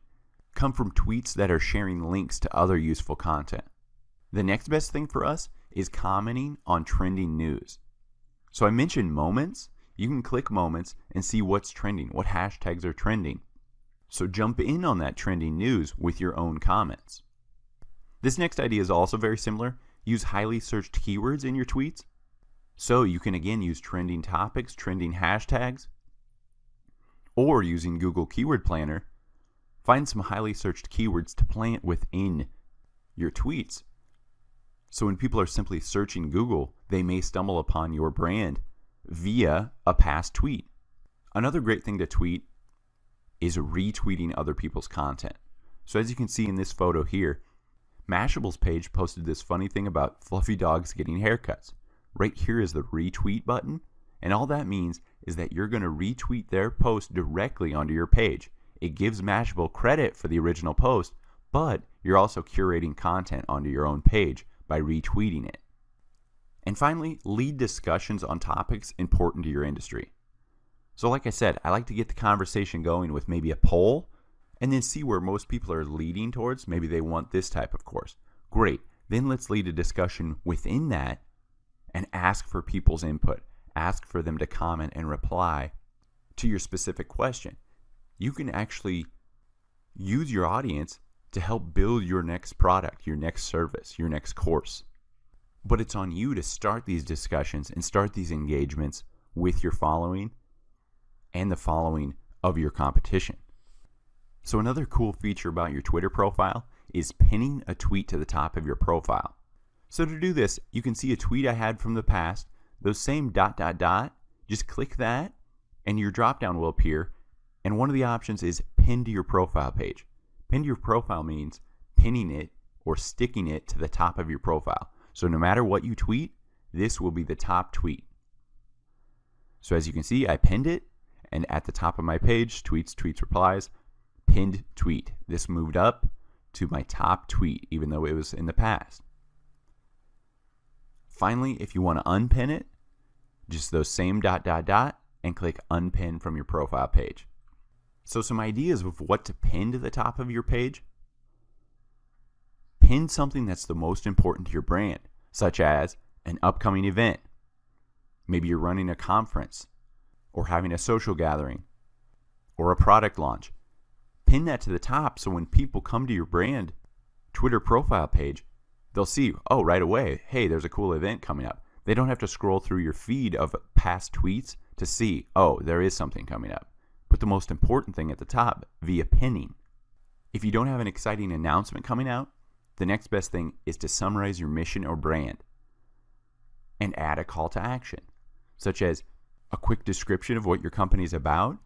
come from tweets that are sharing links to other useful content. The next best thing for us is commenting on trending news. So I mentioned moments. You can click moments and see what's trending, what hashtags are trending. So jump in on that trending news with your own comments. This next idea is also very similar. Use highly searched keywords in your tweets. So you can again use trending topics, trending hashtags, or using Google Keyword Planner, find some highly searched keywords to plant within your tweets. So when people are simply searching Google, they may stumble upon your brand via a past tweet. Another great thing to tweet is retweeting other people's content. So as you can see in this photo here, Mashable's page posted this funny thing about fluffy dogs getting haircuts. Right here is the retweet button, and all that means is that you're going to retweet their post directly onto your page. It gives Mashable credit for the original post, but you're also curating content onto your own page by retweeting it. And finally, lead discussions on topics important to your industry. So like I said, I like to get the conversation going with maybe a poll and then see where most people are leading towards. Maybe they want this type of course. Great. Then let's lead a discussion within that and ask for people's input. Ask for them to comment and reply to your specific question. You can actually use your audience to help build your next product, your next service, your next course. But it's on you to start these discussions and start these engagements with your following and the following of your competition. So another cool feature about your Twitter profile is pinning a tweet to the top of your profile. So to do this, you can see a tweet I had from the past, those same ... just click that and your drop down will appear, and one of the options is pin to your profile page. Pin to your profile means pinning it or sticking it to the top of your profile. So no matter what you tweet, this will be the top tweet. So as you can see, I pinned it, and at the top of my page, tweets, replies, pinned tweet. This moved up to my top tweet, even though it was in the past. Finally, if you want to unpin it, just those same ... and click unpin from your profile page. So some ideas of what to pin to the top of your page. Pin something that's the most important to your brand, such as an upcoming event. Maybe you're running a conference or having a social gathering or a product launch. Pin that to the top so when people come to your brand Twitter profile page, they'll see, oh, right away, hey, there's a cool event coming up. They don't have to scroll through your feed of past tweets to see, oh, there is something coming up. Put the most important thing at the top via pinning. If you don't have an exciting announcement coming out, the next best thing is to summarize your mission or brand and add a call to action, such as a quick description of what your company is about.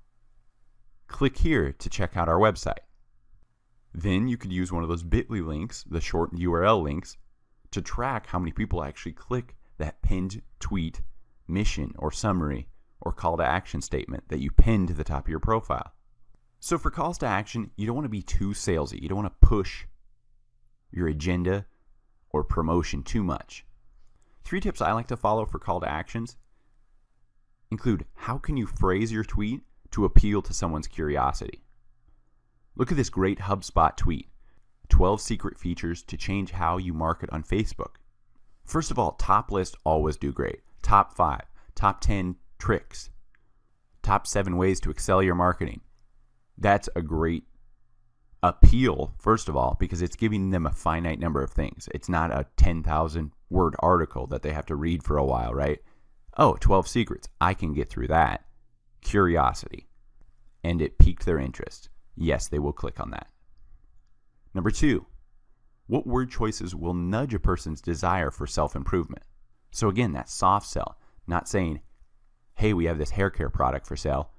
Click here to check out our website. Then you could use one of those bit.ly links, the short URL links, to track how many people actually click that pinned tweet, mission, or summary, or call to action statement that you pinned to the top of your profile. So for calls to action, you don't want to be too salesy. You don't want to push your agenda or promotion too much. 3 tips I like to follow for call to actions include: how can you phrase your tweet to appeal to someone's curiosity? Look at this great HubSpot tweet: 12 secret features to change how you market on Facebook. First of all, top lists always do great. Top 5, top 10 tricks, top 7 ways to excel your marketing. That's a great appeal, first of all, because it's giving them a finite number of things. It's not a 10,000 word article that they have to read for a while, right? Oh, 12 secrets. I can get through that. Curiosity. And it piqued their interest. Yes, they will click on that. Number 2, what word choices will nudge a person's desire for self-improvement? So again, that soft sell, not saying, hey, we have this hair care product for sale.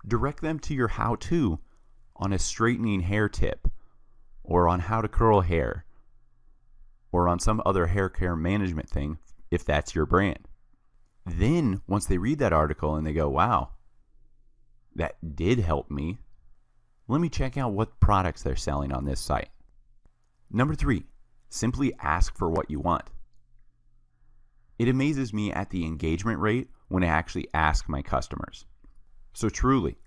Direct them to your how-to on a straightening hair tip, or on how to curl hair, or on some other hair care management thing, if that's your brand. Then, once they read that article and they go, wow, that did help me, let me check out what products they're selling on this site. Number 3, simply ask for what you want. It amazes me at the engagement rate when I actually ask my customers. So truly,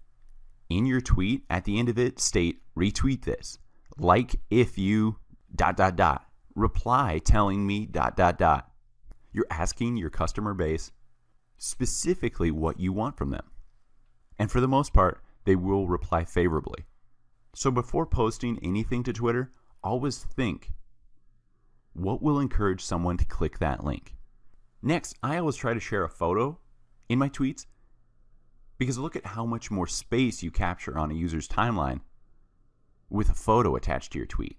in your tweet, at the end of it, state, retweet this, like if you ... reply telling me ... You're asking your customer base specifically what you want from them. And for the most part, they will reply favorably. So before posting anything to Twitter, always think, what will encourage someone to click that link? Next, I always try to share a photo in my tweets, because look at how much more space you capture on a user's timeline with a photo attached to your tweet.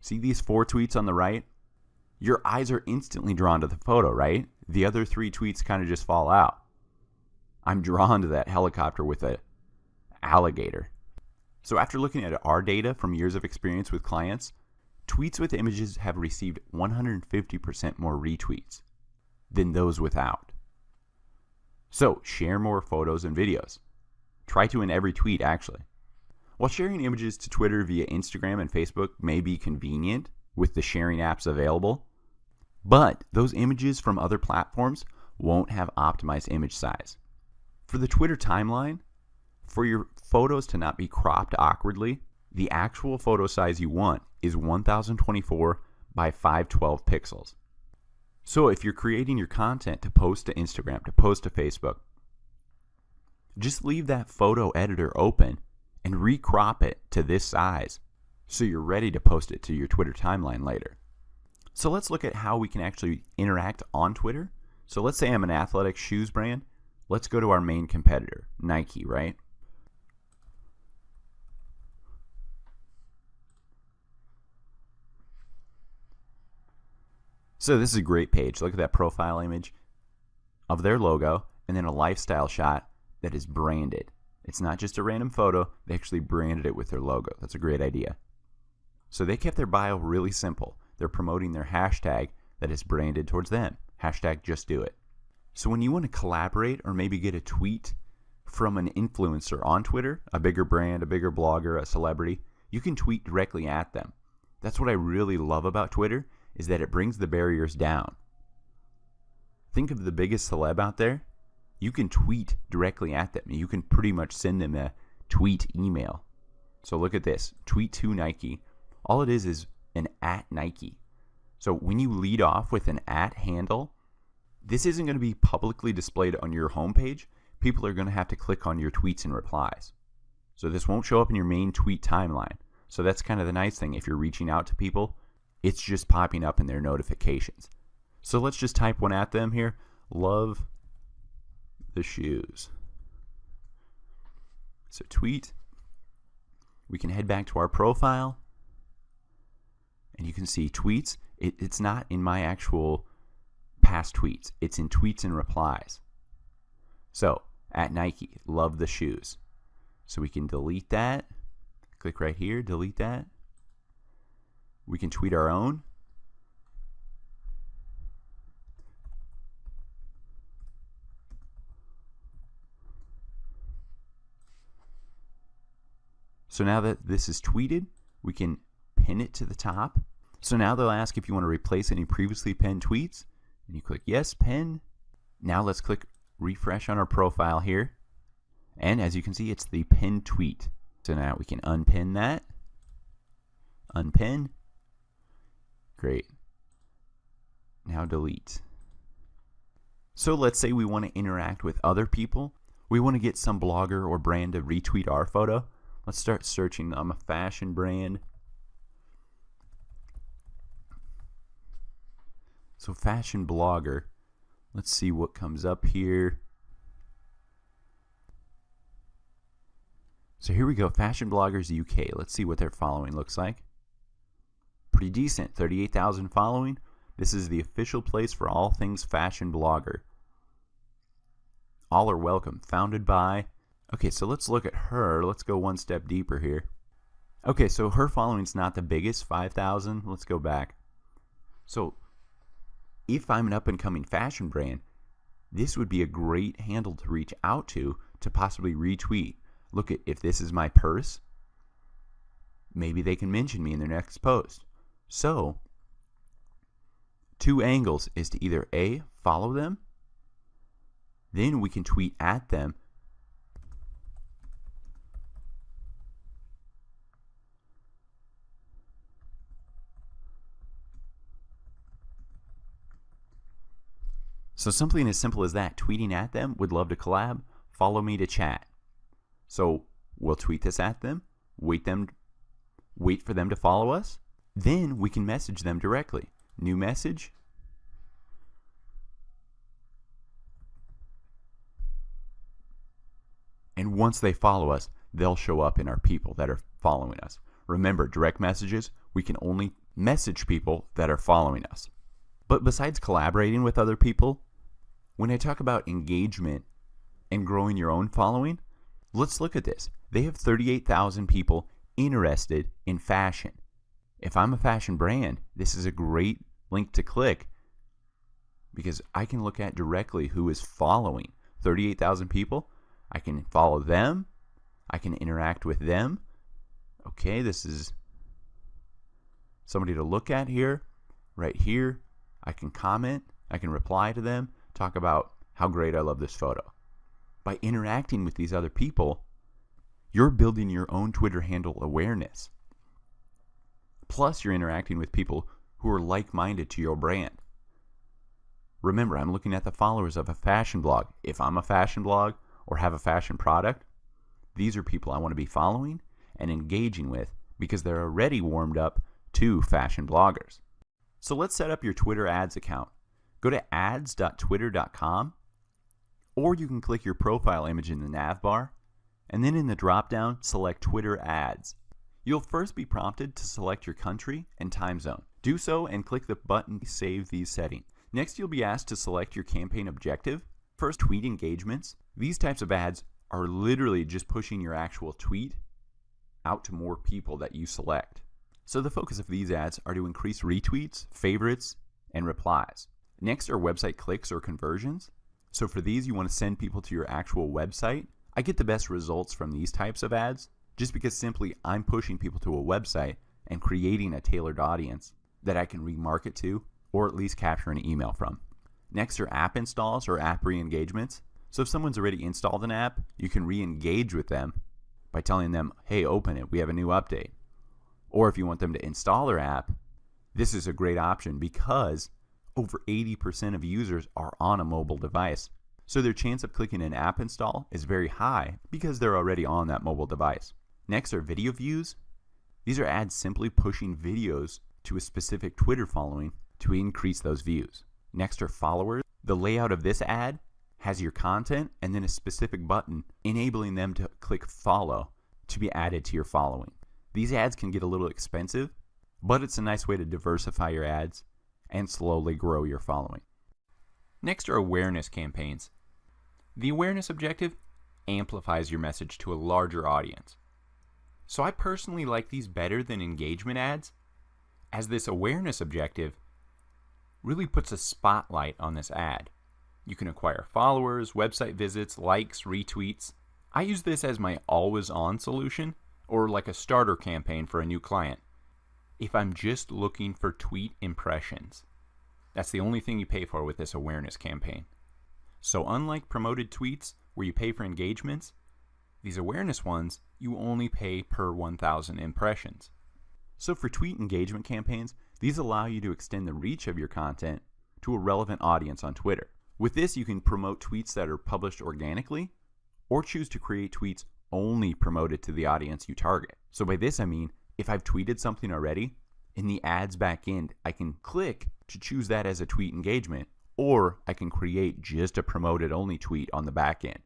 See these 4 tweets on the right? Your eyes are instantly drawn to the photo, right? The other 3 tweets kind of just fall out. I'm drawn to that helicopter with an alligator. So after looking at our data from years of experience with clients, tweets with images have received 150% more retweets than those without. So share more photos and videos. Try to in every tweet, actually. While sharing images to Twitter via Instagram and Facebook may be convenient with the sharing apps available, But those images from other platforms won't have optimized image size. For the Twitter timeline, for your photos to not be cropped awkwardly, the actual photo size you want is 1024 by 512 pixels. So if you're creating your content to post to Instagram, to post to Facebook, just leave that photo editor open and recrop it to this size so you're ready to post it to your Twitter timeline later. So let's look at how we can actually interact on Twitter. So let's say I'm an athletic shoes brand. Let's go to our main competitor, Nike, right? So this is a great page. Look at that profile image of their logo and then a lifestyle shot that is branded. It's not just a random photo. They actually branded it with their logo. That's a great idea. So they kept their bio really simple. They're promoting their hashtag that is branded towards them. Hashtag just do it. So when you want to collaborate or maybe get a tweet from an influencer on Twitter, a bigger brand, a bigger blogger, a celebrity, you can tweet directly at them. That's what I really love about Twitter, is that it brings the barriers down. Think of the biggest celeb out there. You can tweet directly at them. You can pretty much send them a tweet email. So look at this, tweet to Nike. All it is an @Nike. So when you lead off with an @handle, this isn't going to be publicly displayed on your homepage. People are going to have to click on your tweets and replies. So this won't show up in your main tweet timeline. So that's kind of the nice thing. If you're reaching out to people, it's just popping up in their notifications. So let's just type one at them here. Love the shoes. So tweet. We can head back to our profile. And you can see tweets. It's not in my actual past tweets. It's in tweets and replies. So, @Nike, love the shoes. So we can delete that. Click right here, delete that. We can tweet our own. So now that this is tweeted, we can pin it to the top. So now they'll ask if you want to replace any previously pinned tweets. And you click yes, pin. Now let's click refresh on our profile here. And as you can see, it's the pinned tweet. So now we can unpin that. Unpin. Great. Now delete. So let's say we want to interact with other people. We want to get some blogger or brand to retweet our photo. Let's start searching. I'm a fashion brand. So fashion blogger. Let's see what comes up here. So here we go, Fashion Bloggers UK. Let's see what their following looks like. Pretty decent, 38,000 following. This is the official place for all things fashion blogger. All are welcome. Founded by... Okay, so let's look at her. Let's go one step deeper here. Okay, so her following's not the biggest, 5,000. Let's go back. So if I'm an up-and-coming fashion brand, this would be a great handle to reach out to possibly retweet. Look, at if this is my purse, maybe they can mention me in their next post. So, two angles is to either A, follow them, then we can tweet at them, so something as simple as that, tweeting at them, would love to collab, follow me to chat. So we'll tweet this at them, wait for them to follow us, then we can message them directly. New message. And once they follow us, they'll show up in our people that are following us. Remember, direct messages, we can only message people that are following us. But besides collaborating with other people, when I talk about engagement and growing your own following, let's look at this. They have 38,000 people interested in fashion. If I'm a fashion brand, this is a great link to click because I can look at directly who is following 38,000 people. I can follow them. I can interact with them. Okay, this is somebody to look at here. Right here, I can comment, I can reply to them, talk about how great I love this photo. By interacting with these other people, you're building your own Twitter handle awareness. Plus, you're interacting with people who are like-minded to your brand. Remember, I'm looking at the followers of a fashion blog. If I'm a fashion blog or have a fashion product, these are people I want to be following and engaging with because they're already warmed up to fashion bloggers. So let's set up your Twitter ads account. Go to ads.twitter.com, or you can click your profile image in the nav bar, and then in the drop-down, select Twitter ads. You'll first be prompted to select your country and time zone. Do so and click the button to save these settings. Next, you'll be asked to select your campaign objective. First, tweet engagements. These types of ads are literally just pushing your actual tweet out to more people that you select. So the focus of these ads are to increase retweets, favorites, and replies. Next are website clicks or conversions. So for these, you want to send people to your actual website. I get the best results from these types of ads just because simply I'm pushing people to a website and creating a tailored audience that I can remarket to or at least capture an email from. Next are app installs or app re-engagements. So if someone's already installed an app, you can re-engage with them by telling them, hey, open it, we have a new update. Or if you want them to install their app, this is a great option because over 80% of users are on a mobile device. So their chance of clicking an app install is very high because they're already on that mobile device. Next are video views. These are ads simply pushing videos to a specific Twitter following to increase those views. Next are followers. The layout of this ad has your content and then a specific button enabling them to click follow to be added to your following. These ads can get a little expensive, but it's a nice way to diversify your ads and slowly grow your following. Next are awareness campaigns. The awareness objective amplifies your message to a larger audience. So I personally like these better than engagement ads, as this awareness objective really puts a spotlight on this ad. You can acquire followers, website visits, likes, retweets. I use this as my always-on solution, or like a starter campaign for a new client. If I'm just looking for tweet impressions, that's the only thing you pay for with this awareness campaign. So unlike promoted tweets where you pay for engagements, these awareness ones, you only pay per 1,000 impressions. So for tweet engagement campaigns, these allow you to extend the reach of your content to a relevant audience on Twitter. With this, you can promote tweets that are published organically, or choose to create tweets only promoted to the audience you target. So by this I mean, if I've tweeted something already, in the ads backend, I can click to choose that as a tweet engagement, or I can create just a promoted only tweet on the backend.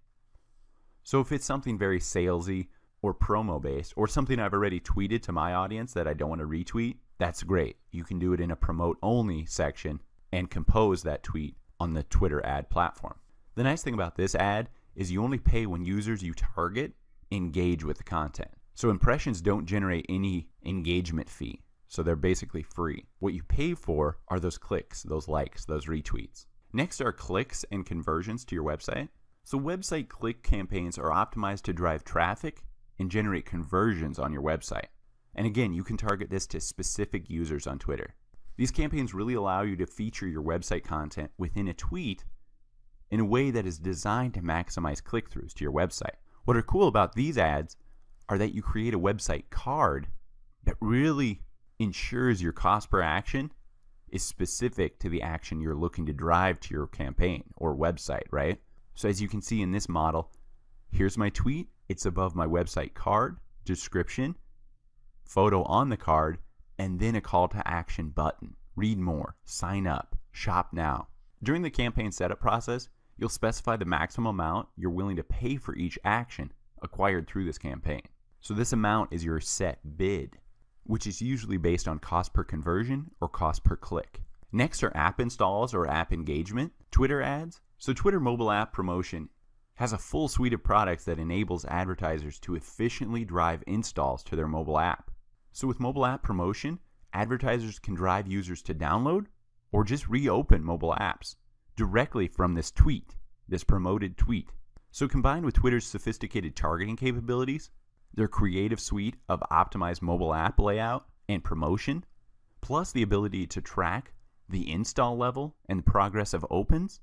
So if it's something very salesy or promo based, or something I've already tweeted to my audience that I don't want to retweet, that's great. You can do it in a promote only section and compose that tweet on the Twitter ad platform. The nice thing about this ad is you only pay when users you target engage with the content. So impressions don't generate any engagement fee. So they're basically free. What you pay for are those clicks, those likes, those retweets. Next are clicks and conversions to your website. So website click campaigns are optimized to drive traffic and generate conversions on your website. And again, you can target this to specific users on Twitter. These campaigns really allow you to feature your website content within a tweet in a way that is designed to maximize click-throughs to your website. What are cool about these ads are that you create a website card that really ensures your cost per action is specific to the action you're looking to drive to your campaign or website, right? So as you can see in this model, here's my tweet. It's above my website card, description, photo on the card, and then a call to action button. Read more, sign up, shop now. During the campaign setup process, you'll specify the maximum amount you're willing to pay for each action acquired through this campaign. So this amount is your set bid, which is usually based on cost per conversion or cost per click. Next are app installs or app engagement, Twitter ads. So Twitter mobile app promotion has a full suite of products that enables advertisers to efficiently drive installs to their mobile app. So with mobile app promotion, advertisers can drive users to download or just reopen mobile apps directly from this tweet, this promoted tweet. So combined with Twitter's sophisticated targeting capabilities, their creative suite of optimized mobile app layout and promotion, plus the ability to track the install level, and the progress of opens,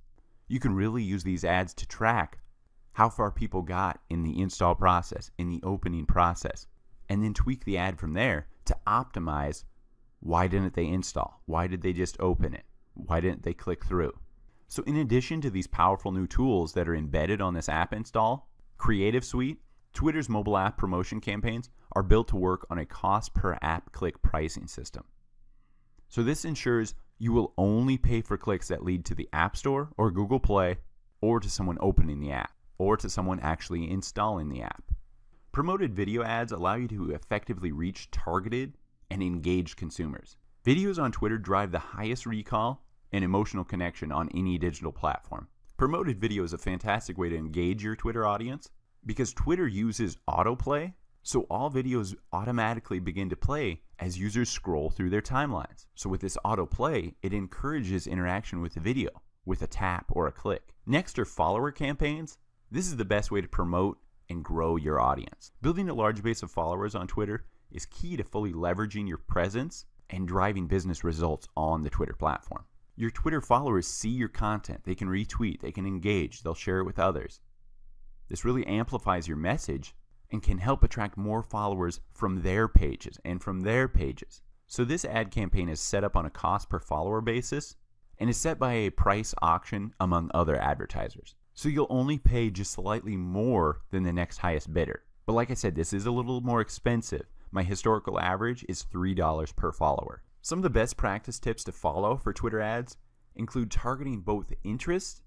you can really use these ads to track how far people got in the install process, in the opening process, and then tweak the ad from there to optimize why didn't they install? Why did they just open it? Why didn't they click through? So in addition to these powerful new tools that are embedded on this app install, Creative Suite, Twitter's mobile app promotion campaigns are built to work on a cost per app click pricing system. So this ensures you will only pay for clicks that lead to the App Store or Google Play, or to someone opening the app, or to someone actually installing the app. Promoted video ads allow you to effectively reach targeted and engaged consumers. Videos on Twitter drive the highest recall and emotional connection on any digital platform. Promoted video is a fantastic way to engage your Twitter audience because Twitter uses autoplay, so all videos automatically begin to play as users scroll through their timelines. So with this autoplay, it encourages interaction with the video with a tap or a click. Next are follower campaigns. This is the best way to promote and grow your audience. Building a large base of followers on Twitter is key to fully leveraging your presence and driving business results on the Twitter platform. Your Twitter followers see your content. They can retweet, they can engage, they'll share it with others. This really amplifies your message and can help attract more followers from their pages and from their pages. So this ad campaign is set up on a cost per follower basis and is set by a price auction among other advertisers. So you'll only pay just slightly more than the next highest bidder. But like I said, this is a little more expensive. My historical average is $3 per follower. Some of the best practice tips to follow for Twitter ads include targeting both interest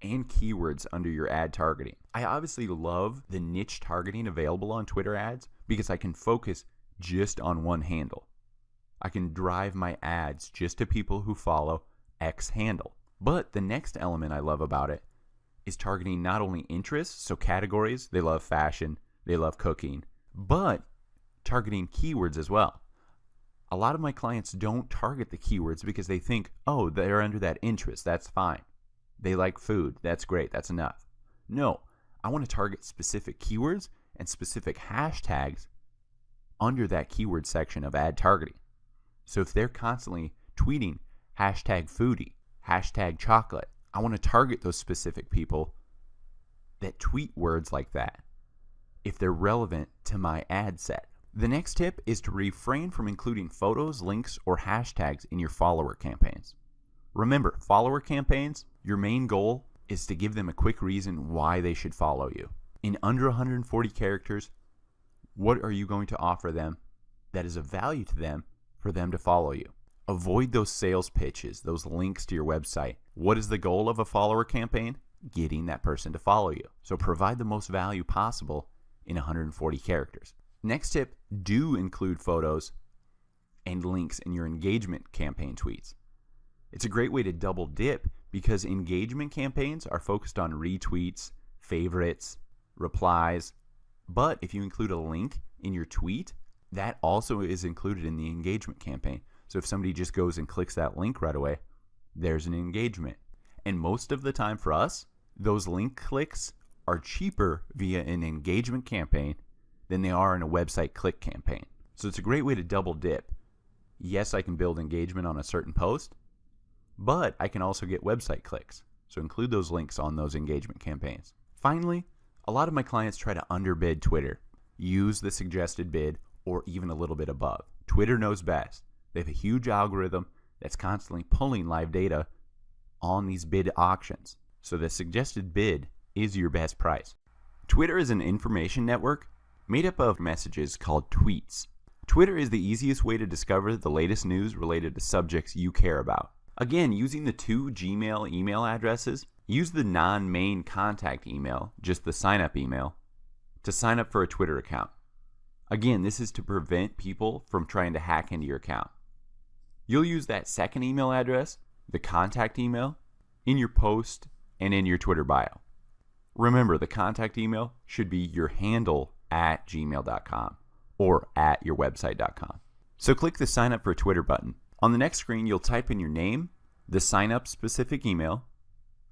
and keywords under your ad targeting. I obviously love the niche targeting available on Twitter ads because I can focus just on one handle. I can drive my ads just to people who follow X handle. But the next element I love about it is targeting not only interests, so categories, they love fashion, they love cooking, but targeting keywords as well. A lot of my clients don't target the keywords because they think, oh, they're under that interest, that's fine. They like food, that's great, that's enough. No, I want to target specific keywords and specific hashtags under that keyword section of ad targeting. So if they're constantly tweeting hashtag foodie, hashtag chocolate, I want to target those specific people that tweet words like that if they're relevant to my ad set. The next tip is to refrain from including photos, links, or hashtags in your follower campaigns. Remember, follower campaigns, your main goal is to give them a quick reason why they should follow you. In under 140 characters, what are you going to offer them that is of value to them for them to follow you? Avoid those sales pitches, those links to your website. What is the goal of a follower campaign? Getting that person to follow you. So provide the most value possible in 140 characters. Next tip, do include photos and links in your engagement campaign tweets. It's a great way to double dip because engagement campaigns are focused on retweets, favorites, replies. But if you include a link in your tweet, that also is included in the engagement campaign. So if somebody just goes and clicks that link right away, there's an engagement. And most of the time for us, those link clicks are cheaper via an engagement campaign than they are in a website click campaign. So it's a great way to double dip. Yes, I can build engagement on a certain post, but I can also get website clicks. So include those links on those engagement campaigns. Finally, a lot of my clients try to underbid Twitter, use the suggested bid, or even a little bit above. Twitter knows best. They have a huge algorithm that's constantly pulling live data on these bid auctions. So the suggested bid is your best price. Twitter is an information network made up of messages called tweets. Twitter is the easiest way to discover the latest news related to subjects you care about. Again, using the two Gmail email addresses, use the non-main contact email, just the sign-up email, to sign up for a Twitter account. Again, this is to prevent people from trying to hack into your account. You'll use that second email address, the contact email, in your post and in your Twitter bio. Remember, the contact email should be your handle at gmail.com or at yourwebsite.com. So click the sign up for Twitter button. On the next screen, you'll type in your name, the sign up specific email,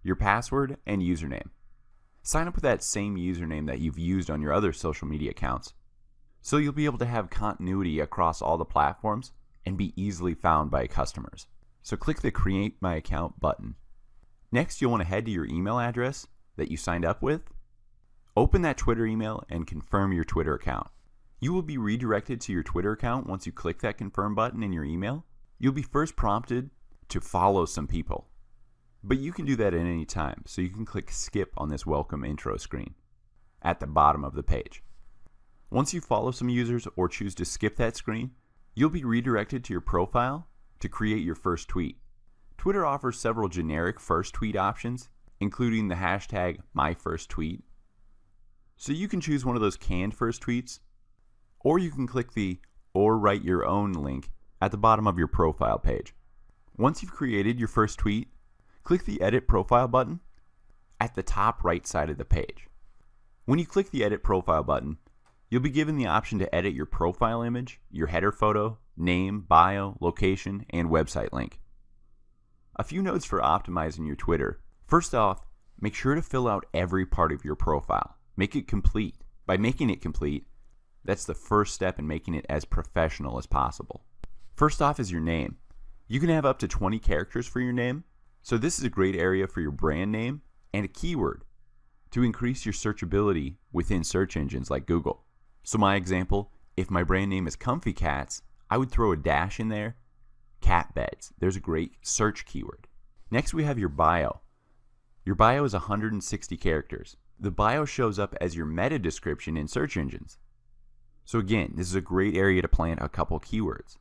your password, and username. Sign up with that same username that you've used on your other social media accounts, so you'll be able to have continuity across all the platforms and be easily found by customers. So click the Create My Account button. Next, you'll want to head to your email address that you signed up with. Open that Twitter email and confirm your Twitter account. You will be redirected to your Twitter account once you click that confirm button in your email. You'll be first prompted to follow some people, but you can do that at any time, so you can click skip on this welcome intro screen at the bottom of the page. Once you follow some users or choose to skip that screen, you'll be redirected to your profile to create your first tweet. Twitter offers several generic first tweet options, including the hashtag #MyFirstTweet. So you can choose one of those canned first tweets, or you can click the or write your own link at the bottom of your profile page. Once you've created your first tweet, click the Edit Profile button at the top right side of the page. When you click the Edit Profile button, you'll be given the option to edit your profile image, your header photo, name, bio, location, and website link. A few notes for optimizing your Twitter. First off, make sure to fill out every part of your profile. Make it complete. By making it complete, that's the first step in making it as professional as possible. First off is your name. You can have up to 20 characters for your name, so this is a great area for your brand name and a keyword to increase your searchability within search engines like Google. So my example, if my brand name is Comfy Cats, I would throw a dash in there, cat beds. There's a great search keyword. Next we have your bio. Your bio is 160 characters. The bio shows up as your meta description in search engines. So again, this is a great area to plant a couple keywords.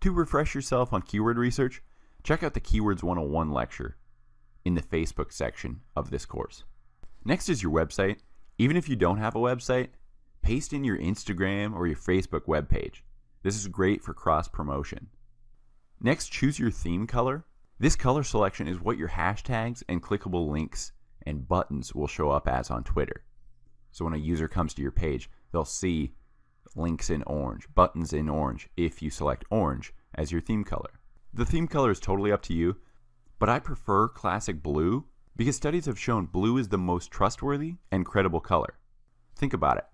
To refresh yourself on keyword research, check out the Keywords 101 lecture in the Facebook section of this course. Next is your website. Even if you don't have a website, paste in your Instagram or your Facebook webpage. This is great for cross-promotion. Next, choose your theme color. This color selection is what your hashtags and clickable links and buttons will show up as on Twitter. So when a user comes to your page, they'll see links in orange, buttons in orange, if you select orange as your theme color. The theme color is totally up to you, but I prefer classic blue because studies have shown blue is the most trustworthy and credible color. Think about it.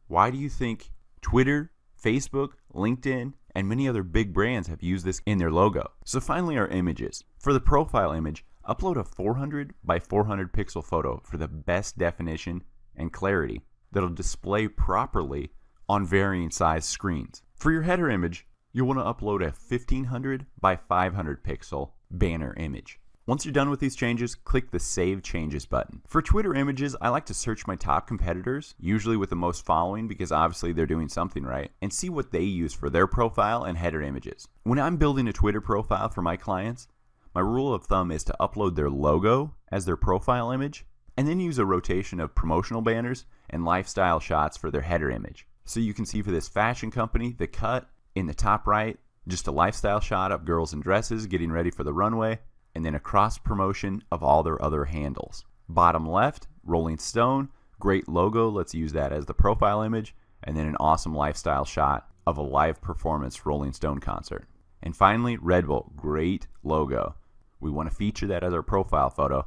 Why do you think Twitter, Facebook, LinkedIn, and many other big brands have used this in their logo? So finally, our images. For the profile image, upload a 400 by 400 pixel photo for the best definition and clarity that'll display properly on varying size screens. For your header image, you'll want to upload a 1500 by 500 pixel banner image. Once you're done with these changes, click the Save Changes button. For Twitter images, I like to search my top competitors, usually with the most following because obviously they're doing something right, and see what they use for their profile and header images. When I'm building a Twitter profile for my clients, my rule of thumb is to upload their logo as their profile image, and then use a rotation of promotional banners and lifestyle shots for their header image. So you can see for this fashion company, the cut in the top right, just a lifestyle shot of girls in dresses getting ready for the runway, and then a cross promotion of all their other handles. Bottom left, Rolling Stone, great logo, let's use that as the profile image, and then an awesome lifestyle shot of a live performance Rolling Stone concert. And finally, Red Bull, great logo. We want to feature that as our profile photo,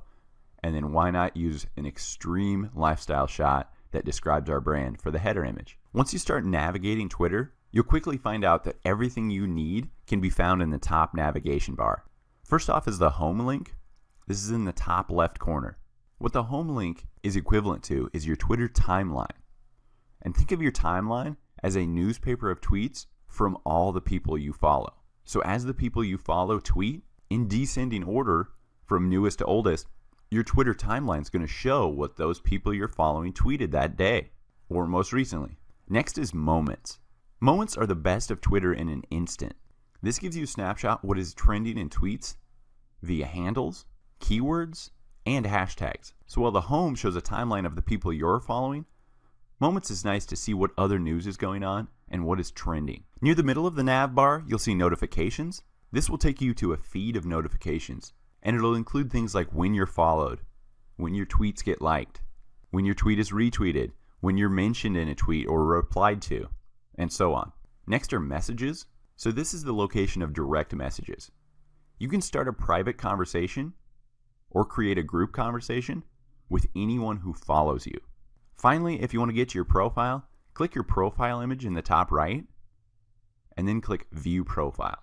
and then why not use an extreme lifestyle shot that describes our brand for the header image. Once you start navigating Twitter, you'll quickly find out that everything you need can be found in the top navigation bar. First off is the home link. This is in the top left corner. What the home link is equivalent to is your Twitter timeline. And think of your timeline as a newspaper of tweets from all the people you follow. So as the people you follow tweet, in descending order from newest to oldest, your Twitter timeline is going to show what those people you're following tweeted that day or most recently. Next is moments. Moments are the best of Twitter in an instant. This gives you a snapshot of what is trending in tweets via handles, keywords, and hashtags. So while the home shows a timeline of the people you're following, moments is nice to see what other news is going on and what is trending. Near the middle of the nav bar, you'll see notifications. This will take you to a feed of notifications, and it'll include things like when you're followed, when your tweets get liked, when your tweet is retweeted, when you're mentioned in a tweet or replied to, and so on. Next are messages. So this is the location of direct messages. You can start a private conversation or create a group conversation with anyone who follows you. Finally, if you want to get to your profile, click your profile image in the top right, and then click View Profile.